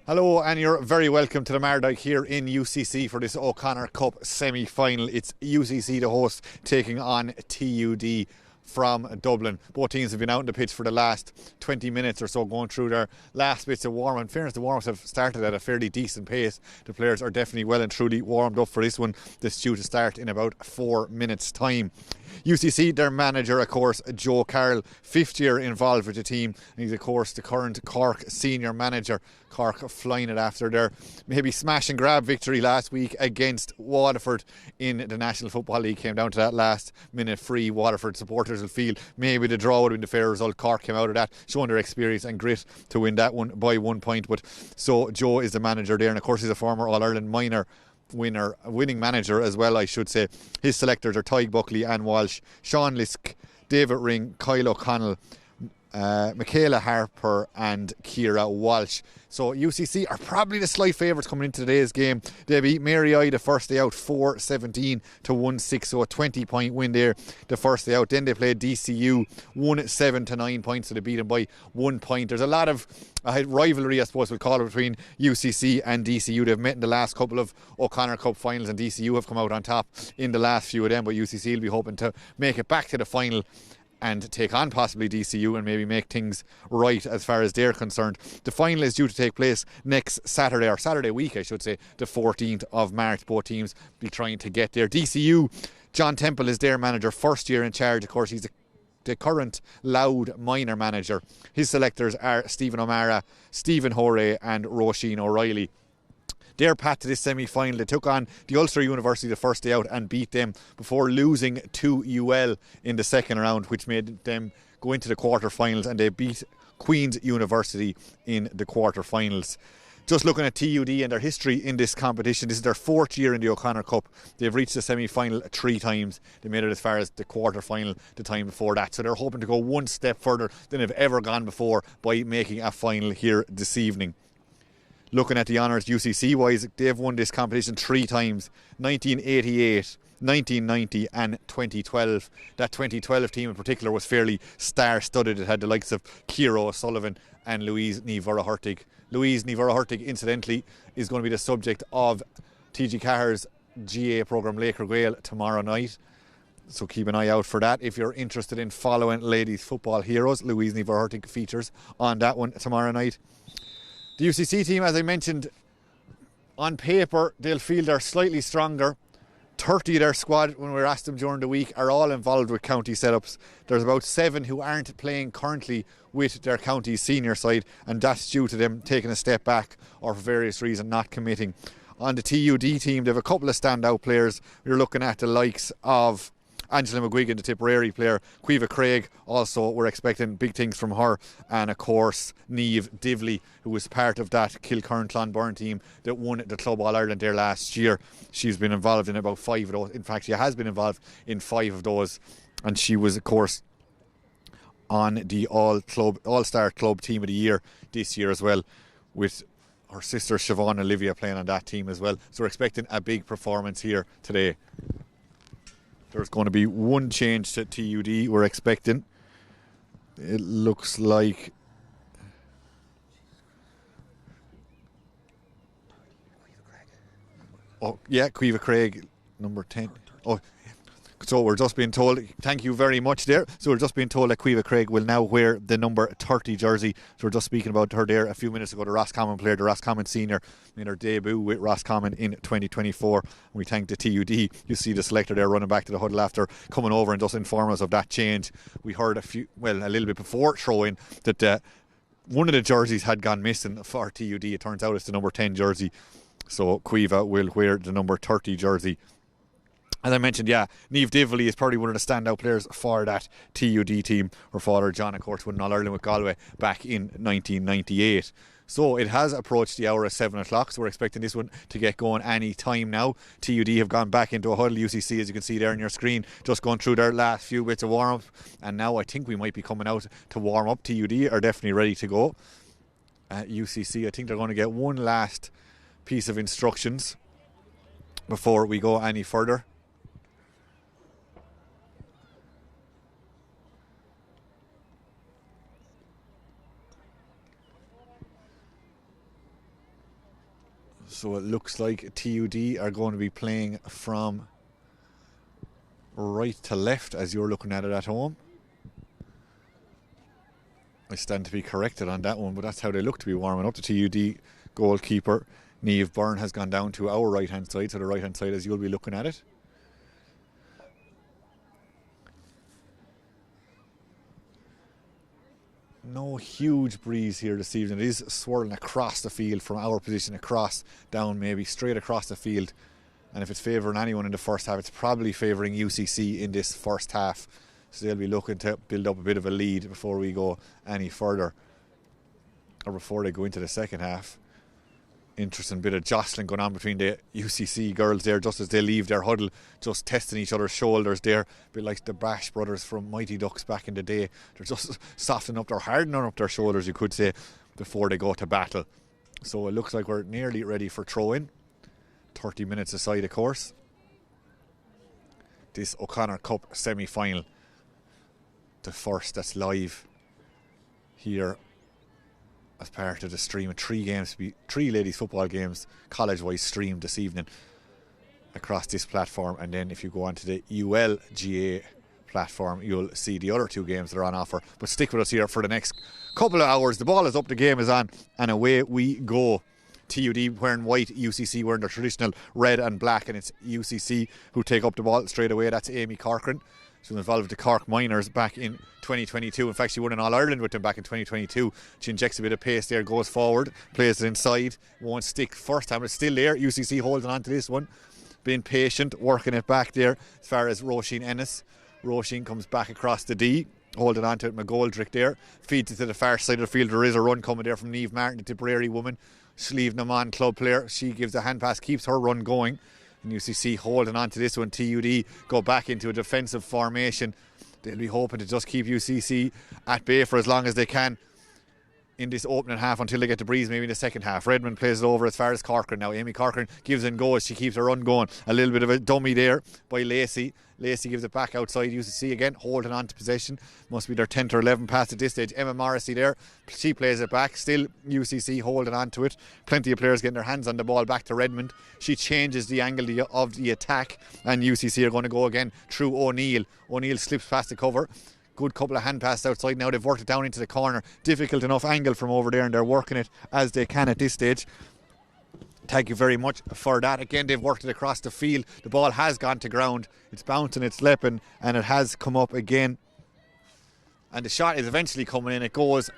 Hello, and you're very welcome to the Mardyke here in UCC for this O'Connor Cup Semi-Final. It's UCC, the host, taking on TUD from Dublin. Both teams have been out on the pitch for the last 20 minutes or so, going through their last bits of warm. In fairness, the warm-ups have started at a fairly decent pace. The players are definitely well and truly warmed up for this one. This is due to start in about 4 minutes' time. UCC, their manager, of course, Joe Carroll, fifth year involved with the team, and he's, of course, the current Cork senior manager. Cork flying it after their maybe smash and grab victory last week against Waterford in the National Football League. Came down to that last minute free. Waterford supporters will feel maybe the draw would have been the fair result. Cork came out of that showing their experience and grit to win that one by 1 point. But so Joe is the manager there, and of course he's a former All-Ireland minor winning manager as well, I should say. His selectors are Tyg Buckley, Anne Walsh, Sean Lisk, David Ring, Kyle O'Connell, Michaela Harper and Ciara Walsh. So UCC are probably the slight favourites coming into today's game. They beat Mary I the first day out 4-17 to 1-6, so a 20-point win there the first day out. Then they played DCU 1-7 to 9 points, so they beat them by 1 point. There's a lot of rivalry, I suppose we'll call it, between UCC and DCU. They've met in the last couple of O'Connor Cup finals, and DCU have come out on top in the last few of them, but UCC will be hoping to make it back to the final and take on possibly DCU and maybe make things right as far as they're concerned. The final is due to take place next Saturday, or Saturday week I should say, the 14th of March. Both teams be trying to get there. DCU, John Temple is their manager, first year in charge. Of course, he's the current Loud minor manager. His selectors are Stephen O'Mara, Stephen Horay and Roisin O'Reilly. Their path to this semi-final, they took on the Ulster University the first day out and beat them before losing to UL in the second round, which made them go into the quarter-finals, and they beat Queen's University in the quarter-finals. Just looking at TUD and their history in this competition, this is their fourth year in the O'Connor Cup. They've reached the semi-final 3 times. They made it as far as the quarter-final the time before that. So they're hoping to go one step further than they've ever gone before by making a final here this evening. Looking at the honours UCC-wise, they've won this competition 3 times, 1988, 1990 and 2012. That 2012 team in particular was fairly star-studded. It had the likes of Ciara O'Sullivan and Louise Ní-Mhuire-Hurtig. Louise Ní-Mhuire-Hurtig, incidentally, is going to be the subject of TG Cahir's GA programme Laker Gael tomorrow night. So keep an eye out for that. If you're interested in following ladies football heroes, Louise Ní-Mhuire-Hurtig features on that one tomorrow night. The UCC team, as I mentioned, on paper, they'll feel they're slightly stronger. 30 of their squad, when we were asked them during the week, are all involved with county setups. There's about 7 who aren't playing currently with their county senior side, and that's due to them taking a step back or for various reasons not committing. On the TUD team, they have a couple of standout players. We're looking at the likes of Angela McGuigan, the Tipperary player, Caoimhe Craig, also we're expecting big things from her, and of course Niamh Divley, who was part of that Kilkerran-Clonburn team that won the Club All-Ireland there last year. She's been involved in about 5 of those. In fact, she has been involved in 5 of those, and she was of course on the All-Star Club Team of the Year this year as well, with her sister Siobhan Olivia playing on that team as well. So we're expecting a big performance here today. There's going to be one change to TUD we're expecting. It looks like Caoimhe Craig, number 10. Oh, so we're just being told, thank you very much there. So we're just being told that Caoimhe Craig will now wear the number 30 jersey. So we're just speaking about her there a few minutes ago. The Roscommon player, the Roscommon senior, made her debut with Roscommon in 2024. And we thank the TUD. You see the selector there running back to the huddle after coming over and just inform us of that change. We heard a little bit before throw-in that one of the jerseys had gone missing for TUD. It turns out it's the number 10 jersey. So Caoimhe will wear the number 30 jersey. As I mentioned, Niamh Divley is probably one of the standout players for that TUD team. Her father, John, of course, won All-Ireland with Galway back in 1998. So it has approached the hour of 7 o'clock, so we're expecting this one to get going any time now. TUD have gone back into a huddle. UCC, as you can see there on your screen, just going through their last few bits of warm-up. And now I think we might be coming out to warm up. TUD are definitely ready to go. UCC, I think they're going to get one last piece of instructions before we go any further. So it looks like TUD are going to be playing from right to left as you're looking at it at home. I stand to be corrected on that one, but that's how they look to be warming up. The TUD goalkeeper, Niamh Byrne, has gone down to our right hand side, so the right hand side as you'll be looking at it. No huge breeze here this evening. It is swirling across the field from our position, across, down, maybe straight across the field. And if it's favouring anyone in the first half, it's probably favouring UCC in this first half. So they'll be looking to build up a bit of a lead before we go any further, or before they go into the second half. Interesting bit of jostling going on between the UCC girls there just as they leave their huddle, just testing each other's shoulders there, a bit like the Bash brothers from Mighty Ducks back in the day. They're just softening up, they're hardening up their shoulders, you could say, before they go to battle. So it looks like we're nearly ready for throw-in. 30 minutes aside, of course. This O'Connor Cup Semi-Final, the first that's live here as part of the stream of 3 games, three ladies football games college-wise streamed this evening across this platform. And then if you go onto the ULGA platform, you'll see the other 2 games that are on offer. But stick with us here for the next couple of hours. The ball is up, the game is on, and away we go. TUD wearing white, UCC wearing their traditional red and black, and it's UCC who take up the ball straight away. That's Amy Corcoran. She was involved with the Cork Miners back in 2022. In fact, she won an All-Ireland with them back in 2022. She injects a bit of pace there, goes forward, plays it inside, won't stick first time, it's still there. UCC holding on to this one, being patient, working it back there as far as Roisin Ennis. Roisin comes back across the D, holding on to it. McGoldrick there, feeds it to the far side of the field. There is a run coming there from Niamh Martin, the Tipperary woman, Slieve Naman club player. She gives a hand pass, keeps her run going. And UCC holding on to this one. TUD go back into a defensive formation. They'll be hoping to just keep UCC at bay for as long as they can in this opening half until they get to breeze maybe in the second half. Redmond plays it over as far as Corcoran now. Amy Corcoran gives and goes. She keeps her run going. A little bit of a dummy there by Lacey. Lacey gives it back outside. UCC again holding on to possession. Must be their 10th or 11th pass at this stage. Emma Morrissey there. She plays it back. Still UCC holding on to it. Plenty of players getting their hands on the ball back to Redmond. She changes the angle of the attack, and UCC are going to go again through O'Neill. O'Neill slips past the cover. Good couple of hand passes outside now. They've worked it down into the corner. Difficult enough angle from over there, and they're working it as they can at this stage. Thank you very much for that. Again, they've worked it across the field. The ball has gone to ground. It's bouncing, it's leaping, and it has come up again. And the shot is eventually coming in. It goes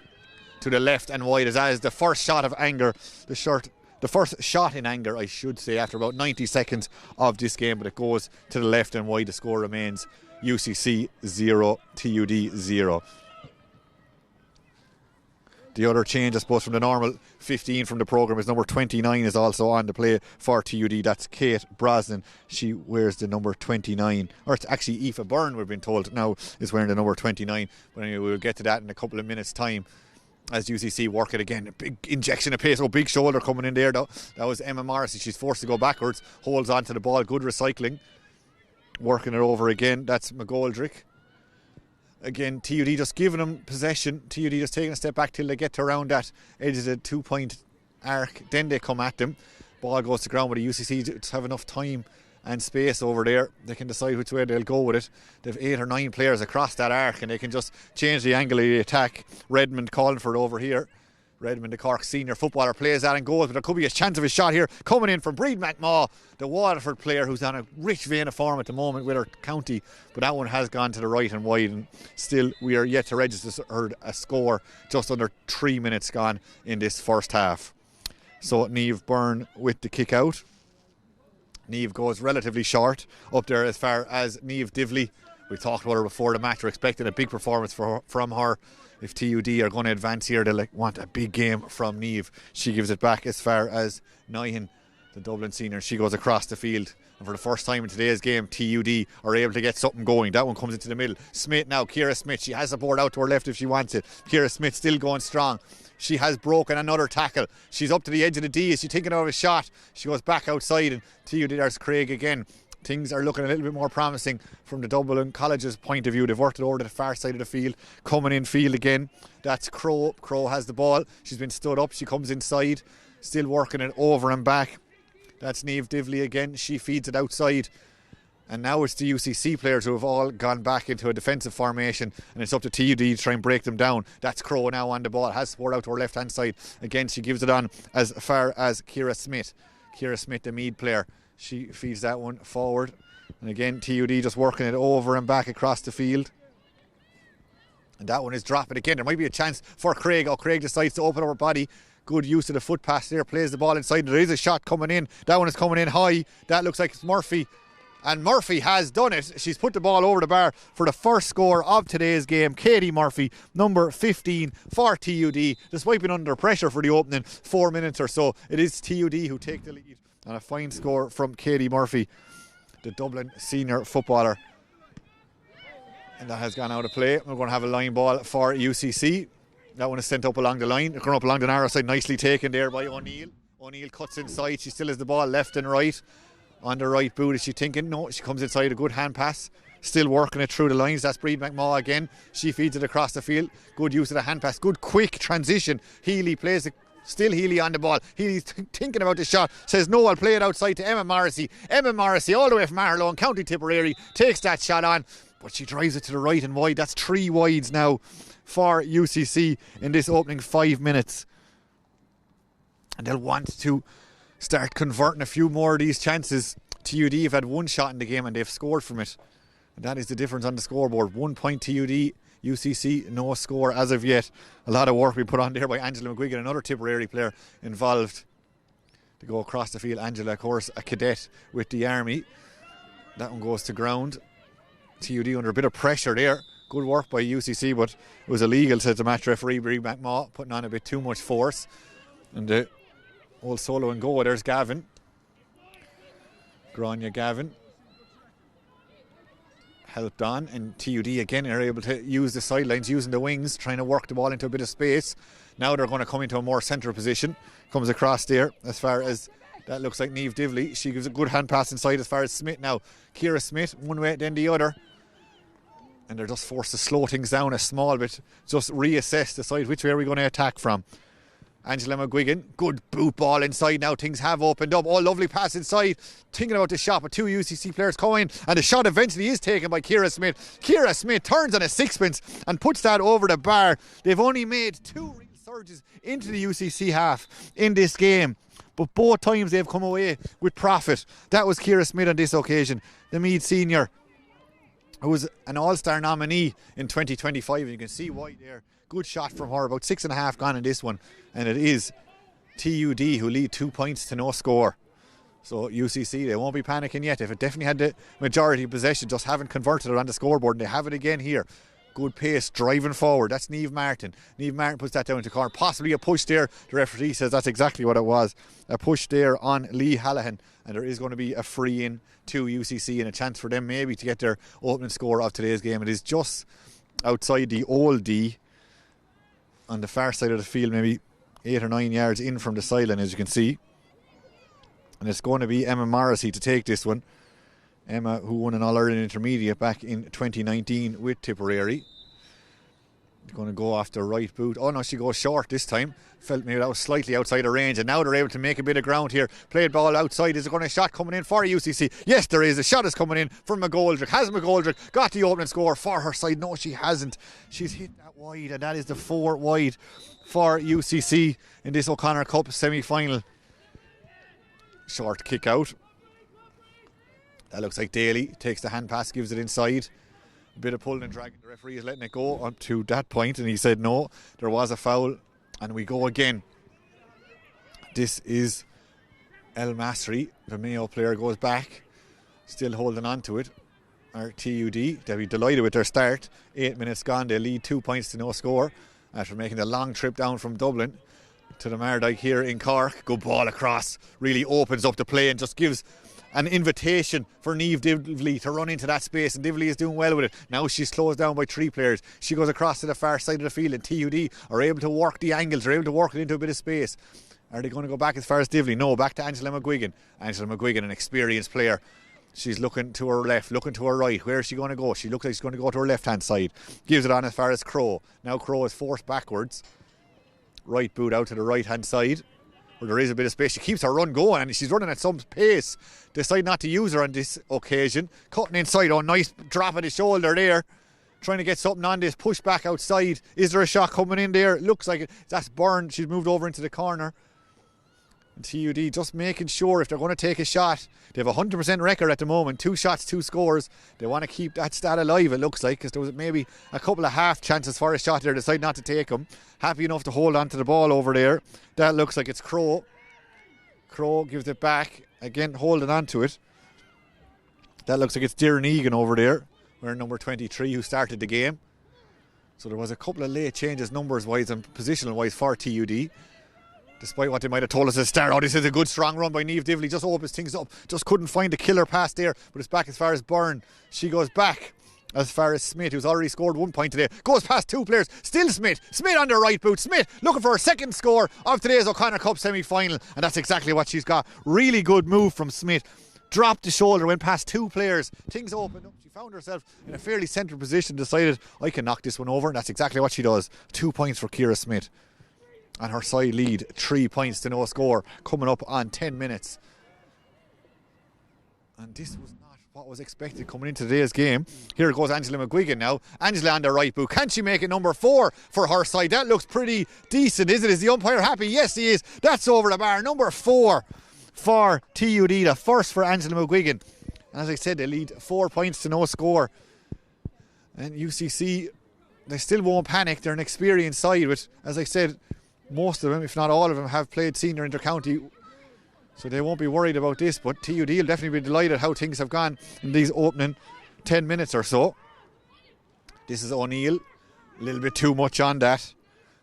to the left and wide as the first shot of anger. The first shot in anger, I should say, after about 90 seconds of this game, but it goes to the left and wide. The score remains UCC 0, TUD 0. The other change, I suppose, from the normal 15 from the programme is number 29 is also on the play for TUD. That's Kate Brosnan. She wears the number 29. Or it's actually Aoife Byrne, we've been told now, is wearing the number 29. But anyway, we'll get to that in a couple of minutes' time as UCC work it again. A big injection of pace. Oh, big shoulder coming in there, though. That was Emma Morrissey. She's forced to go backwards. Holds on to the ball. Good recycling. Working it over again. That's McGoldrick. Again, TUD just giving them possession. TUD just taking a step back till they get to around that edge of the 2-point arc. Then they come at them. Ball goes to ground, but the UCC just have enough time and space over there. They can decide which way they'll go with it. They've 8 or 9 players across that arc, and they can just change the angle of the attack. Redmond calling for it over here. Redmond, the Cork senior footballer, plays that and goes, but there could be a chance of a shot here coming in from Breed McMaw, the Waterford player who's on a rich vein of form at the moment with her county, but that one has gone to the right and wide, and still we are yet to register a score. Just under 3 minutes gone in this first half. So Niamh Byrne with the kick out. Niamh goes relatively short up there as far as Niamh Divley. We talked about her before the match. We're expecting a big performance from her. If TUD are going to advance here, they'll want a big game from Niamh. She gives it back as far as Nyhan, the Dublin senior. She goes across the field. And for the first time in today's game, TUD are able to get something going. That one comes into the middle. Smith now, Ciara Smith. She has the board out to her left if she wants it. Ciara Smith still going strong. She has broken another tackle. She's up to the edge of the D. Is she thinking of a shot? She goes back outside, and TUD, there's Craig again. Things are looking a little bit more promising from the Dublin College's point of view. They've worked it over to the far side of the field. Coming in field again. That's Crow. Crow has the ball. She's been stood up. She comes inside. Still working it over and back. That's Niamh Divley again. She feeds it outside. And now it's the UCC players who have all gone back into a defensive formation, and it's up to TUD to try and break them down. That's Crowe now on the ball, has scored out to her left hand side. Again, she gives it on as far as Ciara Smith. Ciara Smith, the Meath player, she feeds that one forward. And again, TUD just working it over and back across the field. And that one is dropping again. There might be a chance for Craig. Oh, Craig decides to open up her body. Good use of the foot pass there, plays the ball inside. There is a shot coming in. That one is coming in high. That looks like it's Murphy. And Murphy has done it. She's put the ball over the bar for the first score of today's game. Katie Murphy, number 15 for TUD. Despite being under pressure for the opening 4 minutes or so, it is TUD who take the lead. And a fine score from Katie Murphy, the Dublin senior footballer. And that has gone out of play. We're going to have a line ball for UCC. That one is sent up along the line. It's gone up along the narrow side. Nicely taken there by O'Neill. O'Neill cuts inside. She still has the ball left and right. On the right boot, is she thinking? No, she comes inside, a good hand pass. Still working it through the lines. That's Breed McMaw again. She feeds it across the field. Good use of the hand pass. Good quick transition. Healy plays it. Still Healy on the ball. Healy's thinking about the shot. Says no, I'll play it outside to Emma Morrissey. Emma Morrissey all the way from Marlow and County Tipperary takes that shot on. But she drives it to the right and wide. That's 3 wides now for UCC in this opening 5 minutes. And they'll want to start converting a few more of these chances. TUD have had 1 shot in the game and they've scored from it. And that is the difference on the scoreboard. 1 point TUD, UCC, no score as of yet. A lot of work being put on there by Angela McGuigan, another Tipperary player involved to go across the field. Angela, of course, a cadet with the Army. That one goes to ground. TUD under a bit of pressure there. Good work by UCC, but it was illegal, says the match referee, Breed McMaw, putting on a bit too much force. And the old solo and go. There's Gavin. Grania Gavin. Helped on, and TUD again are able to use the sidelines, using the wings, trying to work the ball into a bit of space. Now they're going to come into a more central position. Comes across there as far as that looks like Niamh Divley. She gives a good hand pass inside as far as Smith now. Ciara Smith, one way then the other. And they're just forced to slow things down a small bit. Just reassess, decide which way are we going to attack from. Angela McGuigan, good boot ball inside now. Things have opened up. Oh, lovely pass inside. Thinking about the shot, but 2 UCC players coming. And the shot eventually is taken by Ciara Smith. Ciara Smith turns on a sixpence and puts that over the bar. They've only made 2 real surges into the UCC half in this game, but both times they've come away with profit. That was Ciara Smith on this occasion, the Meath senior, who was an All-Star nominee in 2025. You can see why there. Good shot from her, about 6.5 gone in this one. And it is TUD who lead 2 points to no score. So UCC, they won't be panicking yet. They've definitely had the majority of possession, just haven't converted it on the scoreboard. And they have it again here. Good pace, driving forward. That's Niamh Martin. Niamh Martin puts that down into corner. Possibly a push there. The referee says that's exactly what it was. A push there on Lee Hallahan. And there is going to be a free in to UCC and a chance for them maybe to get their opening score of today's game. It is just outside the old D, on the far side of the field, maybe 8 or 9 yards in from the sideline, as you can see. And it's going to be Emma Morrissey to take this one. Emma, who won an All-Ireland Intermediate back in 2019 with Tipperary. Going to go off the right boot. Oh no, she goes short this time. Felt maybe that was slightly outside of range, and now they're able to make a bit of ground here. Played ball outside. Is there going to be a shot coming in for UCC? Yes, there is. A shot is coming in from McGoldrick. Has McGoldrick got the opening score for her side? No, she hasn't. She's hit that wide, and that is the 4 wide for UCC in this O'Connor Cup semi-final. Short kick out. That looks like Daly takes the hand pass, gives it inside. A bit of pulling and dragging. The referee is letting it go up to that point, and he said no, there was a foul, and we go again. This is El Masri. The Mayo player goes back, still holding on to it. Our TUD, they'll be delighted with their start. 8 minutes gone, they lead 2 points to no score after making the long trip down from Dublin to the Mardyke here in Cork. Good ball across, really opens up the play and just gives an invitation for Niamh Divley to run into that space, and Divley is doing well with it. Now she's closed down by 3 players. She goes across to the far side of the field, and TUD are able to work the angles, are able to work it into a bit of space. Are they going to go back as far as Divley? No, back to Angela McGuigan. Angela McGuigan, an experienced player. She's looking to her left, looking to her right. Where is she going to go? She looks like she's going to go to her left hand side. Gives it on as far as Crowe. Now Crowe is forced backwards. Right boot out to the right hand side. where there is a bit of space. She keeps her run going and she's running at some pace. Decide not to use her on this occasion. Cutting inside, oh, nice drop of the shoulder there. Trying to get something on this, push back outside. Is there a shot coming in there? Looks like it. That's Byrne. She's moved over into the corner. And TUD just making sure if they're going to take a shot. They have a 100% record at the moment. 2 shots, 2 scores. They want to keep that stat alive, it looks like, because there was maybe a couple of half chances for a shot there. Decide not to take them. Happy enough to hold on to the ball over there. That looks like it's Crow. Crow gives it back. Again, holding on to it. That looks like it's Darren Egan over there. Wearing number 23, who started the game. So there was a couple of late changes numbers-wise and positional-wise for TUD. Despite what they might have told us at the start, oh, this is a good strong run by Niamh Divley, just opens things up, just couldn't find the killer pass there, but it's back as far as Byrne. She goes back as far as Smith, who's already scored 1 point today, goes past 2 players, still Smith on the right boot, Smith looking for her second score of today's O'Connor Cup Semi-Final, and that's exactly what she's got. Really good move from Smith, dropped the shoulder, went past 2 players, things opened up, she found herself in a fairly central position, decided I can knock this one over, and that's exactly what she does. 2 points for Ciara Smith. And her side lead 3 points to no score, coming up on 10 minutes. And this was not what was expected coming into today's game. Here goes Angela McGuigan now. Angela on the right boot. Can she make it number 4 for her side? That looks pretty decent, is it? Is the umpire happy? Yes, he is. That's over the bar. Number 4 for TUD, the first for Angela McGuigan. And as I said, they lead 4 points to no score. And UCC, they still won't panic. They're an experienced side, which, as I said, most of them, if not all of them, have played senior inter-county, so they won't be worried about this. But TUD will definitely be delighted how things have gone in these opening 10 minutes or so. This is O'Neill, a little bit too much on that.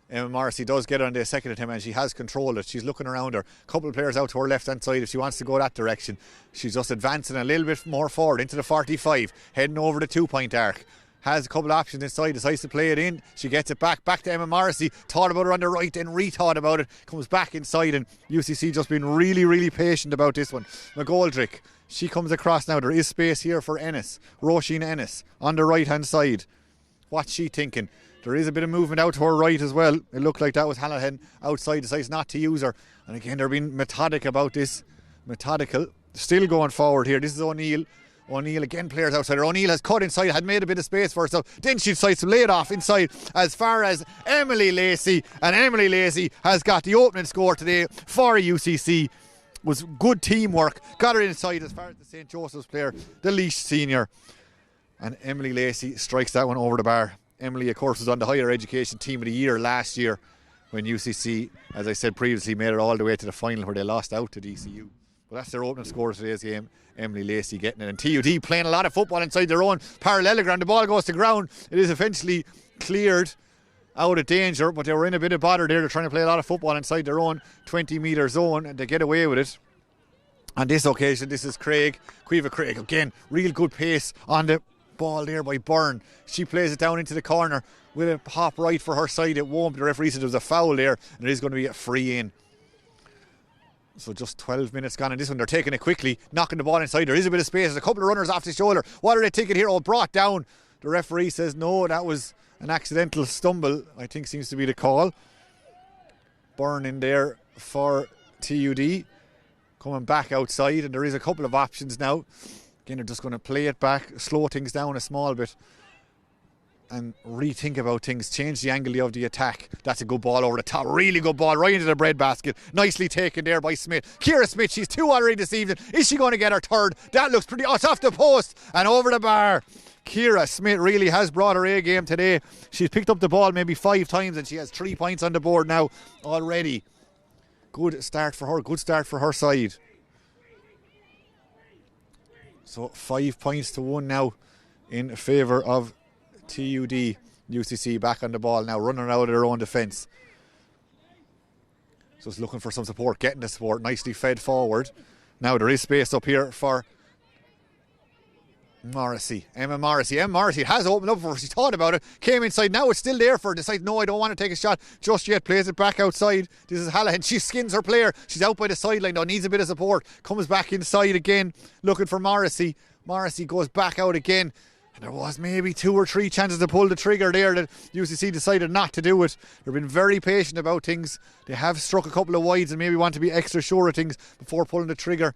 Emma Morrissey does get on the second attempt and she has controlled it. She's looking around her. A couple of players out to her left hand side if she wants to go that direction. She's just advancing a little bit more forward into the 45, heading over the 2 point arc. Has a couple of options inside, decides to play it in. She gets it back to Emma Morrissey. Thought about her on the right, then rethought about it. Comes back inside, and UCC just been really, really patient about this one. McGoldrick, she comes across now. There is space here for Ennis. Roisin Ennis on the right hand side. What's she thinking? There is a bit of movement out to her right as well. It looked like that was Hanrahan outside, decides not to use her. And again, they're being methodic about this. Methodical. Still going forward here. This is O'Neill. O'Neill again, players outside her. O'Neill has cut inside, had made a bit of space for herself. Then she decides to lay it off inside as far as Emily Lacey. And Emily Lacey has got the opening score today for UCC. Was good teamwork. Got her inside as far as the St. Joseph's player, the Laois senior. And Emily Lacey strikes that one over the bar. Emily, of course, was on the Higher Education Team of the Year last year when UCC, as I said previously, made it all the way to the final where they lost out to DCU. But that's their opening score of today's game. Emily Lacey getting it. And TUD playing a lot of football inside their own parallelogram. The ball goes to ground. It is eventually cleared out of danger, but they were in a bit of bother there. They're trying to play a lot of football inside their own 20-metre zone, and they get away with it. On this occasion, this is Caoimhe Craig. Again, real good pace on the ball there by Byrne. She plays it down into the corner with a hop right for her side. It won't, but the referee said there was a foul there, and it is going to be a free in. So just 12 minutes gone in this one. They're taking it quickly, knocking the ball inside. There is a bit of space. There's a couple of runners off the shoulder. What are they taking here? Oh, brought down. The referee says no, that was an accidental stumble, I think seems to be the call. Byrne in there for TUD. Coming back outside, and there is a couple of options now. Again, they're just going to play it back, slow things down a small bit, and rethink about things, change the angle of the attack. That's a good ball over the top, really good ball right into the breadbasket. Nicely taken there by Smith. Ciara Smith, she's 2 already this evening. Is she going to get her third? That looks pretty, oh, it's off the post and over the bar. Ciara Smith really has brought her A game today. She's picked up the ball maybe 5 times and she has 3 points on the board now already. Good start for her, good start for her side. So 5 points to 1 now in favour of TUD. UCC back on the ball now, running out of their own defence. So it's looking for some support, getting the support, nicely fed forward. Now there is space up here for Morrissey, Emma Morrissey. Emma Morrissey has opened up before she thought about it, came inside, now it's still there for her, decides no, I don't want to take a shot just yet, plays it back outside. This is Hanrahan, she skins her player, she's out by the sideline now, needs a bit of support, comes back inside again, looking for Morrissey. Morrissey goes back out again, And there was maybe 2 or 3 chances to pull the trigger there that UCC decided not to do it. They've been very patient about things. They have struck a couple of wides and maybe want to be extra sure of things before pulling the trigger.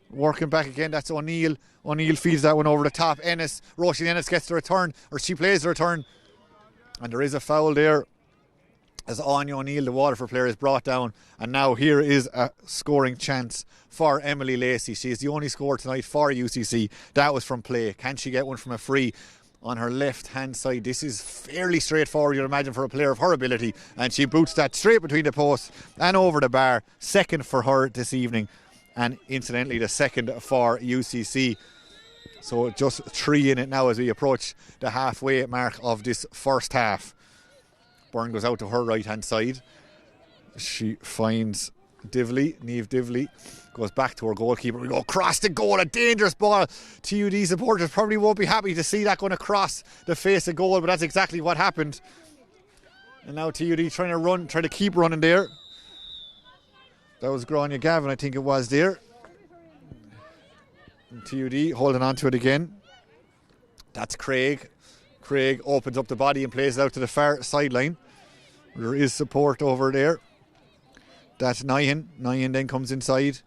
Working back again, that's O'Neill. O'Neill feeds that one over the top. Roisin Ennis gets the return, or she plays the return. And there is a foul there as Anya O'Neill, the Waterford player, is brought down. And now here is a scoring chance for Emily Lacey. She is the only scorer tonight for UCC. That was from play. Can she get one from a free on her left hand side? This is fairly straightforward, you'd imagine, for a player of her ability. And she boots that straight between the posts and over the bar. Second for her this evening. And incidentally, the second for UCC. So just 3 in it now as we approach the halfway mark of this first half. Byrne goes out to her right hand side. She finds Niamh Divley, goes back to her goalkeeper. We go across the goal, a dangerous ball. TUD supporters probably won't be happy to see that going across the face of goal, but that's exactly what happened. And now TUD trying to keep running there. That was Grania Gavin, I think it was there. And TUD holding on to it again. That's Craig. Craig opens up the body and plays it out to the far sideline. There is support over there. That's Nyan. Nyan then comes inside.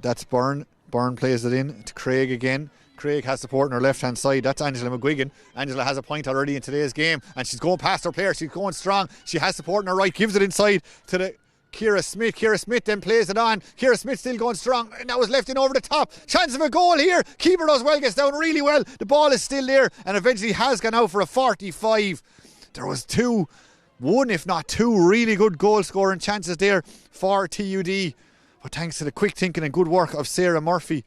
That's Byrne. Byrne plays it in to Craig again. Craig has support on her left hand side. That's Angela McGuigan. Angela has a point already in today's game and she's going past her player. She's going strong. She has support on her right. Gives it inside to the Ciara Smith. Ciara Smith then plays it on. Ciara Smith still going strong. And that was left in over the top. Chance of a goal here. Keeper does well, gets down really well. The ball is still there and eventually has gone out for a 45. There was one if not 2 really good goal scoring chances there for TUD. But thanks to the quick thinking and good work of Sarah Murphy,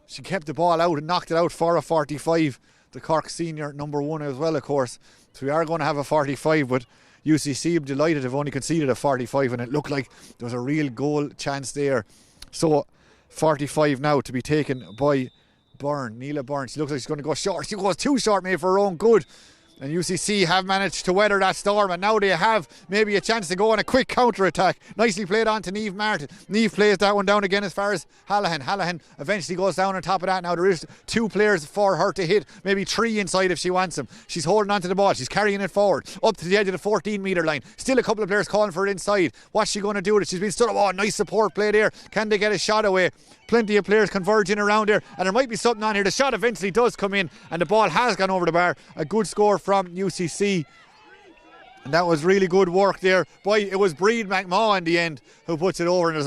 she kept the ball out and knocked it out for a 45. The Cork senior number 1 as well, of course. So we are going to have a 45, but UCC, I'm delighted, have only conceded a 45 and it looked like there was a real goal chance there. So 45 now to be taken by Byrne, Neela Byrne. She looks like she's going to go short. She goes too short, maybe for her own good. And UCC have managed to weather that storm and now they have maybe a chance to go on a quick counter-attack. Nicely played on to Niamh Martin. Niamh plays that one down again as far as Hallahan. Hallahan eventually goes down on top of that. Now there is 2 players for her to hit, maybe 3 inside if she wants them. She's holding on to the ball. She's carrying it forward up to the edge of the 14 metre line. Still a couple of players calling for it inside. What's she going to do with it? She's been stood up. Oh, nice support play there. Can they get a shot away? Plenty of players converging around there and there might be something on here. The shot eventually does come in and the ball has gone over the bar. A good score from UCC and that was really good work there. Boy, it was Breed McMaw in the end who puts it over and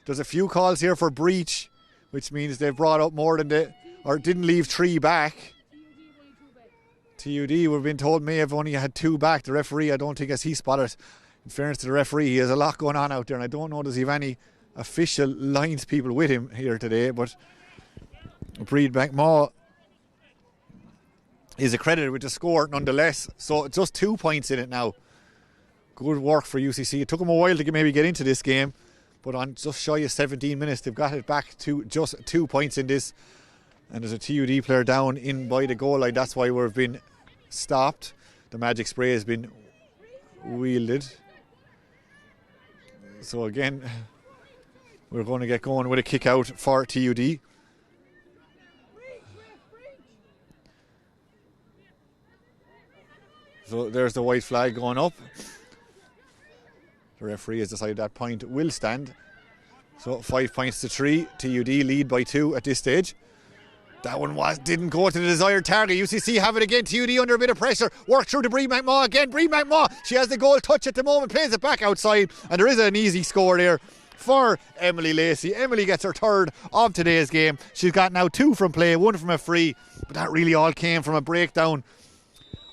there's a few calls here for breach, which means they've brought up more than or didn't leave 3 back. TUD, we've been told, may have only had 2 back. The referee, I don't think, as he spotted, in fairness to the referee, he has a lot going on out there and I don't know does he have any official lines people with him here today, but Breed McMaw is accredited with the score nonetheless. So just 2 points in it now. Good work for UCC. It took them a while to maybe get into this game, but on just shy of 17 minutes they've got it back to just 2 points in this. And there's a TUD player down in by the goal line. That's why we've been stopped. The magic spray has been wielded. So again, we're going to get going with a kick out for TUD. So there's the white flag going up. The referee has decided that point will stand. So 5 points to 3. TUD lead by 2 at this stage. That one didn't go to the desired target. UCC have it again. TUD under a bit of pressure. Work through to Breed McMaw again. Breed McMaw, she has the goal touch at the moment. Plays it back outside. And there is an easy score there for Emily Lacey. Emily gets her 3rd of today's game. She's got now 2 from play, 1 from a free. But that really all came from a breakdown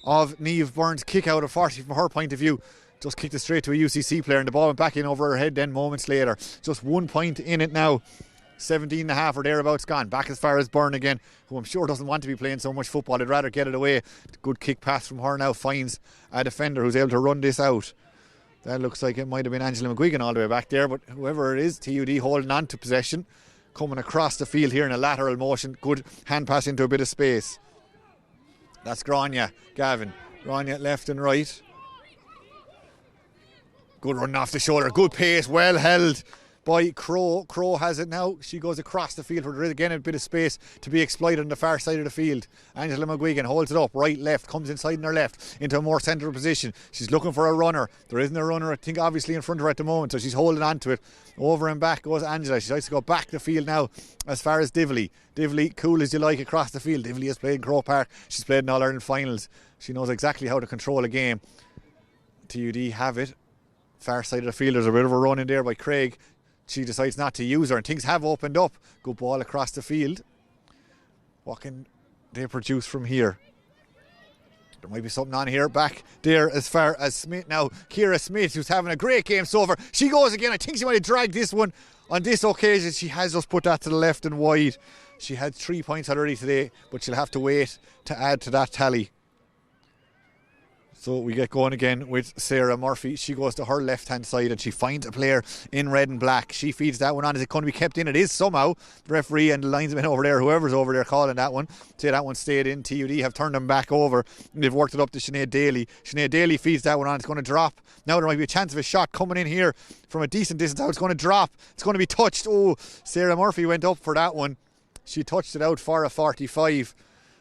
of Niamh Byrne's kick out of 40 from her point of view. Just kicked it straight to a UCC player and the ball went back in over her head then moments later. Just 1 point in it now. 17 and a half or thereabouts gone. Back as far as Byrne again, who I'm sure doesn't want to be playing so much football. I'd rather get it away. Good kick pass from her now finds a defender who's able to run this out. That looks like it might have been Angela McGuigan all the way back there, but whoever it is, TUD holding on to possession. Coming across the field here in a lateral motion. Good hand pass into a bit of space. That's Grania Gavin. Grania left and right. Good run off the shoulder. Good pace. Well held by Crow. Crow has it now. She goes across the field where there is again a bit of space to be exploited on the far side of the field. Angela McGuigan holds it up, right, left, comes inside in her left into a more central position. She's looking for a runner. There isn't a runner, I think, obviously in front of her at the moment, so she's holding on to it. Over and back goes Angela. She tries to go back the field now as far as Divley. Divley, cool as you like across the field. Divley has played in Crow Park. She's played in All-Ireland finals. She knows exactly how to control a game. TUD have it. Far side of the field, there's a bit of a run in there by Craig. She decides not to use her and things have opened up. Good ball across the field. What can they produce from here? There might be something on here. Back there as far as Smith now. Ciara Smith, who's having a great game so far. She goes again. I think she might have dragged this one. On this occasion, she has just put that to the left and wide. She had 3 points already today, but she'll have to wait to add to that tally. So we get going again with Sarah Murphy. She goes to her left-hand side and she finds a player in red and black. She feeds that one on. Is it going to be kept in? It is somehow. The referee and the linesman over there, whoever's over there calling that one, say that one stayed in. TUD have turned them back over and they've worked it up to Sinead Daly. Sinead Daly feeds that one on. It's going to drop. Now there might be a chance of a shot coming in here from a decent distance out. It's going to drop. It's going to be touched. Oh, Sarah Murphy went up for that one. She touched it out for a 45.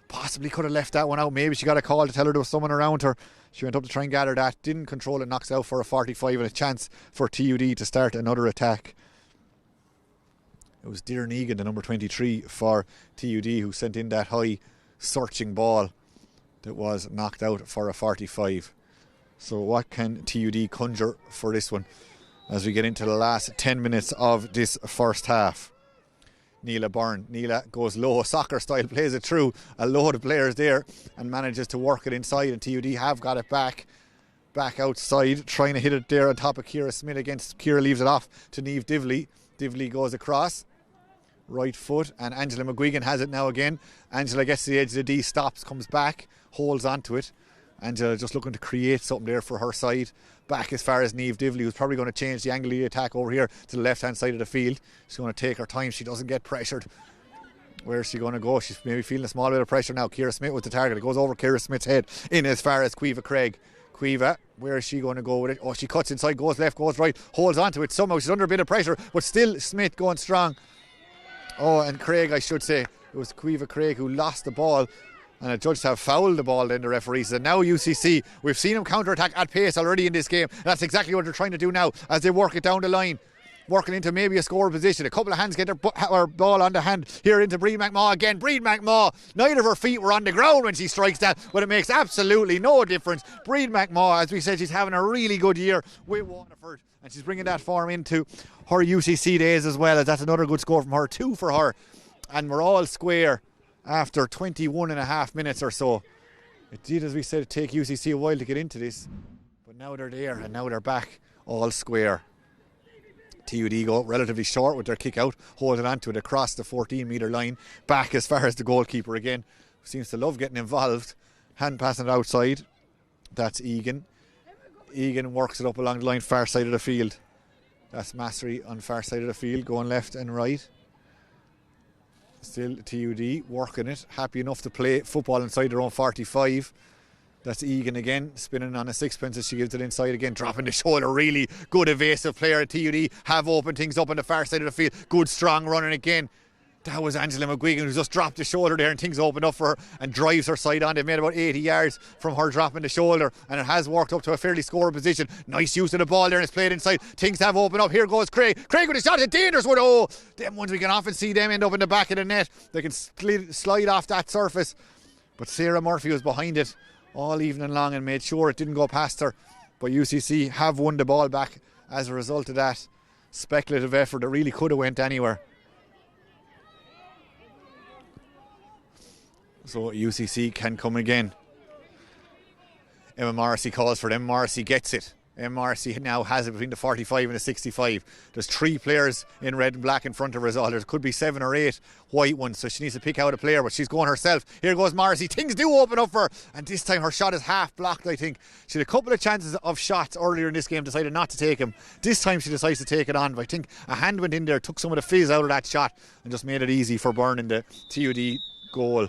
Possibly could have left that one out. Maybe she got a call to tell her there was someone around her. She went up to try and gather that. Didn't control it. Knocks out for a 45 and a chance for TUD to start another attack. It was Dear Negan, the number 23 for TUD, who sent in that high searching ball that was knocked out for a 45. So what can TUD conjure for this one as we get into the last 10 minutes of this first half? Neela Byrne. Neela goes low, soccer style, plays it through a load of players there and manages to work it inside, and TUD have got it back outside, trying to hit it there on top of Ciara Smith against. Ciara leaves it off to Niamh Divley. Divley goes across, right foot, and Angela McGuigan has it now again. Angela gets to the edge of the D, stops, comes back, holds onto it. Angela just looking to create something there for her side. Back as far as Niamh Divley, who's probably going to change the angle of the attack over here to the left-hand side of the field. She's going to take her time. She doesn't get pressured. Where is she going to go? She's maybe feeling a small bit of pressure now. Ciara Smith with the target. It goes over Ciara Smith's head in as far as Caoimhe Craig. Caoimhe, where is she going to go with it? Oh, she cuts inside, goes left, goes right, holds onto it somehow. She's under a bit of pressure, but still Smith going strong. Oh, and Craig, I should say. It was Caoimhe Craig who lost the ball. And a judge to have fouled the ball, then the referee said. Now UCC, we've seen them counter-attack at pace already in this game. And that's exactly what they're trying to do now as they work it down the line. Working into maybe a score position. A couple of hands get their ball on the hand here into Breed McMaw again. Breed McMaw, neither of her feet were on the ground when she strikes that, but it makes absolutely no difference. Breed McMaw, as we said, she's having a really good year with Waterford, and she's bringing that form into her UCC days as well, as that's another good score from her. 2 for her, and we're all square after 21 and a half minutes or so. It did, as we said, take UCC a while to get into this, but now they're there and now they're back all square. TUD go relatively short with their kick out, holding on to it across the 14 metre line, back as far as the goalkeeper again, who seems to love getting involved. Hand passing it outside. That's Egan. Egan works it up along the line, far side of the field. That's Massery on far side of the field, going left and right. Still TUD working it, happy enough to play football inside their own 45. That's Egan again, spinning on a sixpence as she gives it inside again, dropping the shoulder. Really good evasive player at TUD, have opened things up on the far side of the field. Good strong running again. That was Angela McGuigan, who just dropped the shoulder there and things opened up for her and drives her side on. They've made about 80 yards from her dropping the shoulder, and it has worked up to a fairly scoring position. Nice use of the ball there, and it's played inside. Things have opened up. Here goes Craig. Craig with a shot. It's a dangerous one. Oh, them ones we can often see them end up in the back of the net. They can slide off that surface. But Sarah Murphy was behind it all evening long and made sure it didn't go past her. But UCC have won the ball back as a result of that speculative effort that really could have went anywhere. So UCC can come again. Emma Morrissey calls for them. Morrissey gets it. Emma Morrissey now has it between the 45 and the 65. There's 3 players in red and black in front of her as well. There could be 7 or 8 white ones, so she needs to pick out a player, but she's going herself. Here goes Morrissey. Things do open up for her, and this time her shot is half blocked, I think. She had a couple of chances of shots earlier in this game, decided not to take them. This time she decides to take it on, but I think a hand went in there, took some of the fizz out of that shot and just made it easy for Byrne in the TUD goal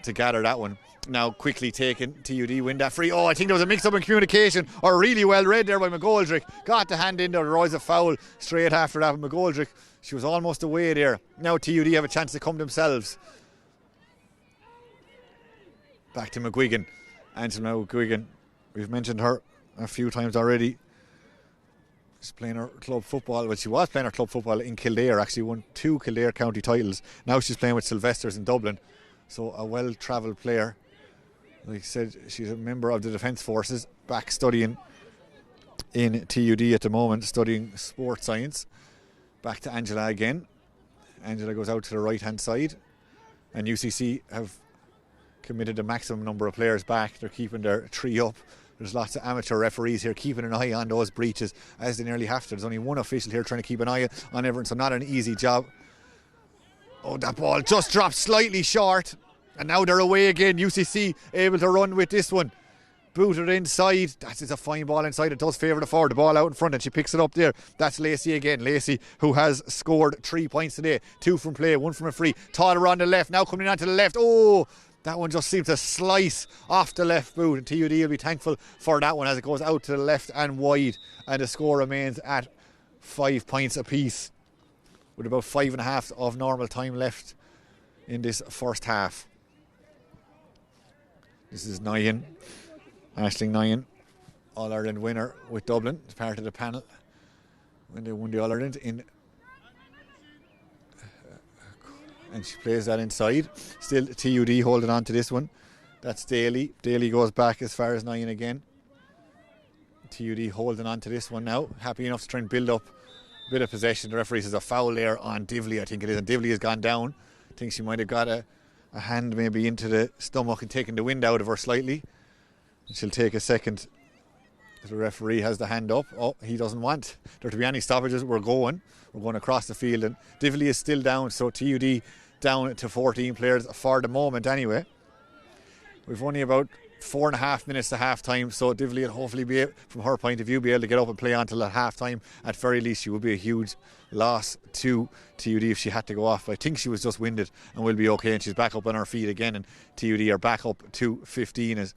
to gather that one. Now quickly taken, TUD win that free. Oh, I think there was a mix-up in communication, or really well read there by McGoldrick. Got the hand in there, there was a foul straight after that. McGoldrick, she was almost away there. Now TUD have a chance to come themselves. Back to McGuigan. Angela McGuigan, we've mentioned her a few times already. She's playing her club football. Well, she was playing her club football in Kildare, actually won 2 Kildare county titles. Now she's playing with Sylvester's in Dublin. So a well-travelled player. Like I said, she's a member of the Defence Forces, back studying in TUD at the moment, studying sports science. Back to Angela again. Angela goes out to the right-hand side. And UCC have committed a maximum number of players back. They're keeping their 3 up. There's lots of amateur referees here keeping an eye on those breaches, as they nearly have to. There's only one official here trying to keep an eye on everyone, so not an easy job. Oh, that ball just dropped slightly short. And now they're away again. UCC able to run with this one. Booted inside. That is a fine ball inside. It does favour the forward. The ball out in front and she picks it up there. That's Lacey again. Lacey, who has scored 3 points today. 2 from play, 1 from a free. Todd on the left. Now coming on to the left. Oh, that one just seems to slice off the left boot. And TUD will be thankful for that one as it goes out to the left and wide. And the score remains at 5 points apiece, with about 5.5 of normal time left in this first half. This is Nyan, Aisling Nyan, All-Ireland winner with Dublin, part of the panel when they won the All-Ireland in. And she plays that inside. Still TUD holding on to this one. That's Daly. Daly goes back as far as Nyan again. TUD holding on to this one now. Happy enough to try and build up a bit of possession. The referee says a foul there on Divley, I think it is. And Divley has gone down. I think she might have got a hand maybe into the stomach and taken the wind out of her slightly. And she'll take a second. The referee has the hand up. Oh, he doesn't want there to be any stoppages. We're going across the field, and Divley is still down, so TUD down to 14 players for the moment anyway. We've only about 4.5 minutes to half time, so Divley will hopefully be, from her point of view, be able to get up and play on till at half time. At very least, she would be a huge loss to TUD if she had to go off. I think she was just winded and will be okay, and she's back up on her feet again, and TUD are back up to 15 as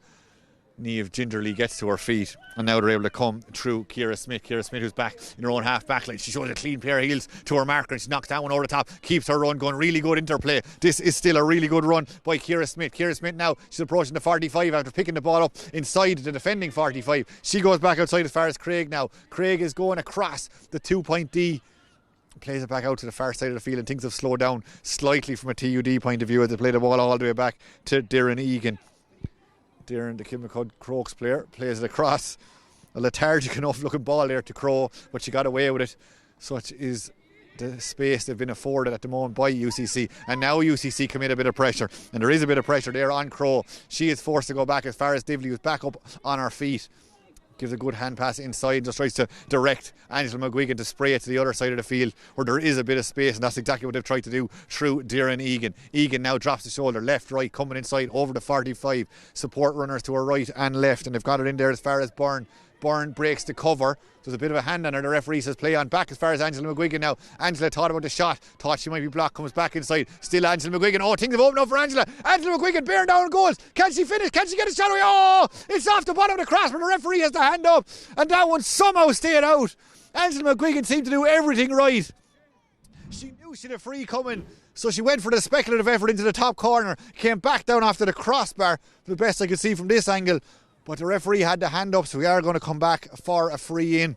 Niamh gingerly gets to her feet, and now they're able to come through Ciara Smith. Ciara Smith, who's back in her own half back line. She shows a clean pair of heels to her marker and she knocks that one over the top, keeps her run going. Really good interplay. This is still a really good run by Ciara Smith. Ciara Smith now, she's approaching the 45 after picking the ball up inside the defending 45. She goes back outside as far as Craig now. Craig is going across the 2-point D, plays it back out to the far side of the field, and things have slowed down slightly from a TUD point of view as they play the ball all the way back to Darren Egan. Darren, the Kilmacud Crokes player, plays it across. A lethargic enough looking ball there to Crow, but she got away with it. Such is the space they've been afforded at the moment by UCC. And now UCC commit a bit of pressure, and there is a bit of pressure there on Crow. She is forced to go back as far as Divley, who's back up on her feet. Gives a good hand pass inside, just tries to direct Angela McGuigan to spray it to the other side of the field where there is a bit of space, and that's exactly what they've tried to do through Darren Egan. Egan now drops the shoulder, left, right, coming inside over the 45. Support runners to her right and left, and they've got it in there as far as Byrne. Byrne breaks the cover. There's a bit of a hand on her. The referee says play on back as far as Angela McGuigan now. Angela thought about the shot, thought she might be blocked, comes back inside. Still Angela McGuigan. Oh, things have opened up for Angela. Angela McGuigan bearing down goals. Can she finish? Can she get a shot away? Oh, it's off the bottom of the cross, but the referee has the hand up, and that one somehow stayed out. Angela McGuigan seemed to do everything right. She knew she had a free coming, so she went for the speculative effort into the top corner, came back down after the crossbar, the best I could see from this angle. But the referee had the hand up, so we are going to come back for a free in.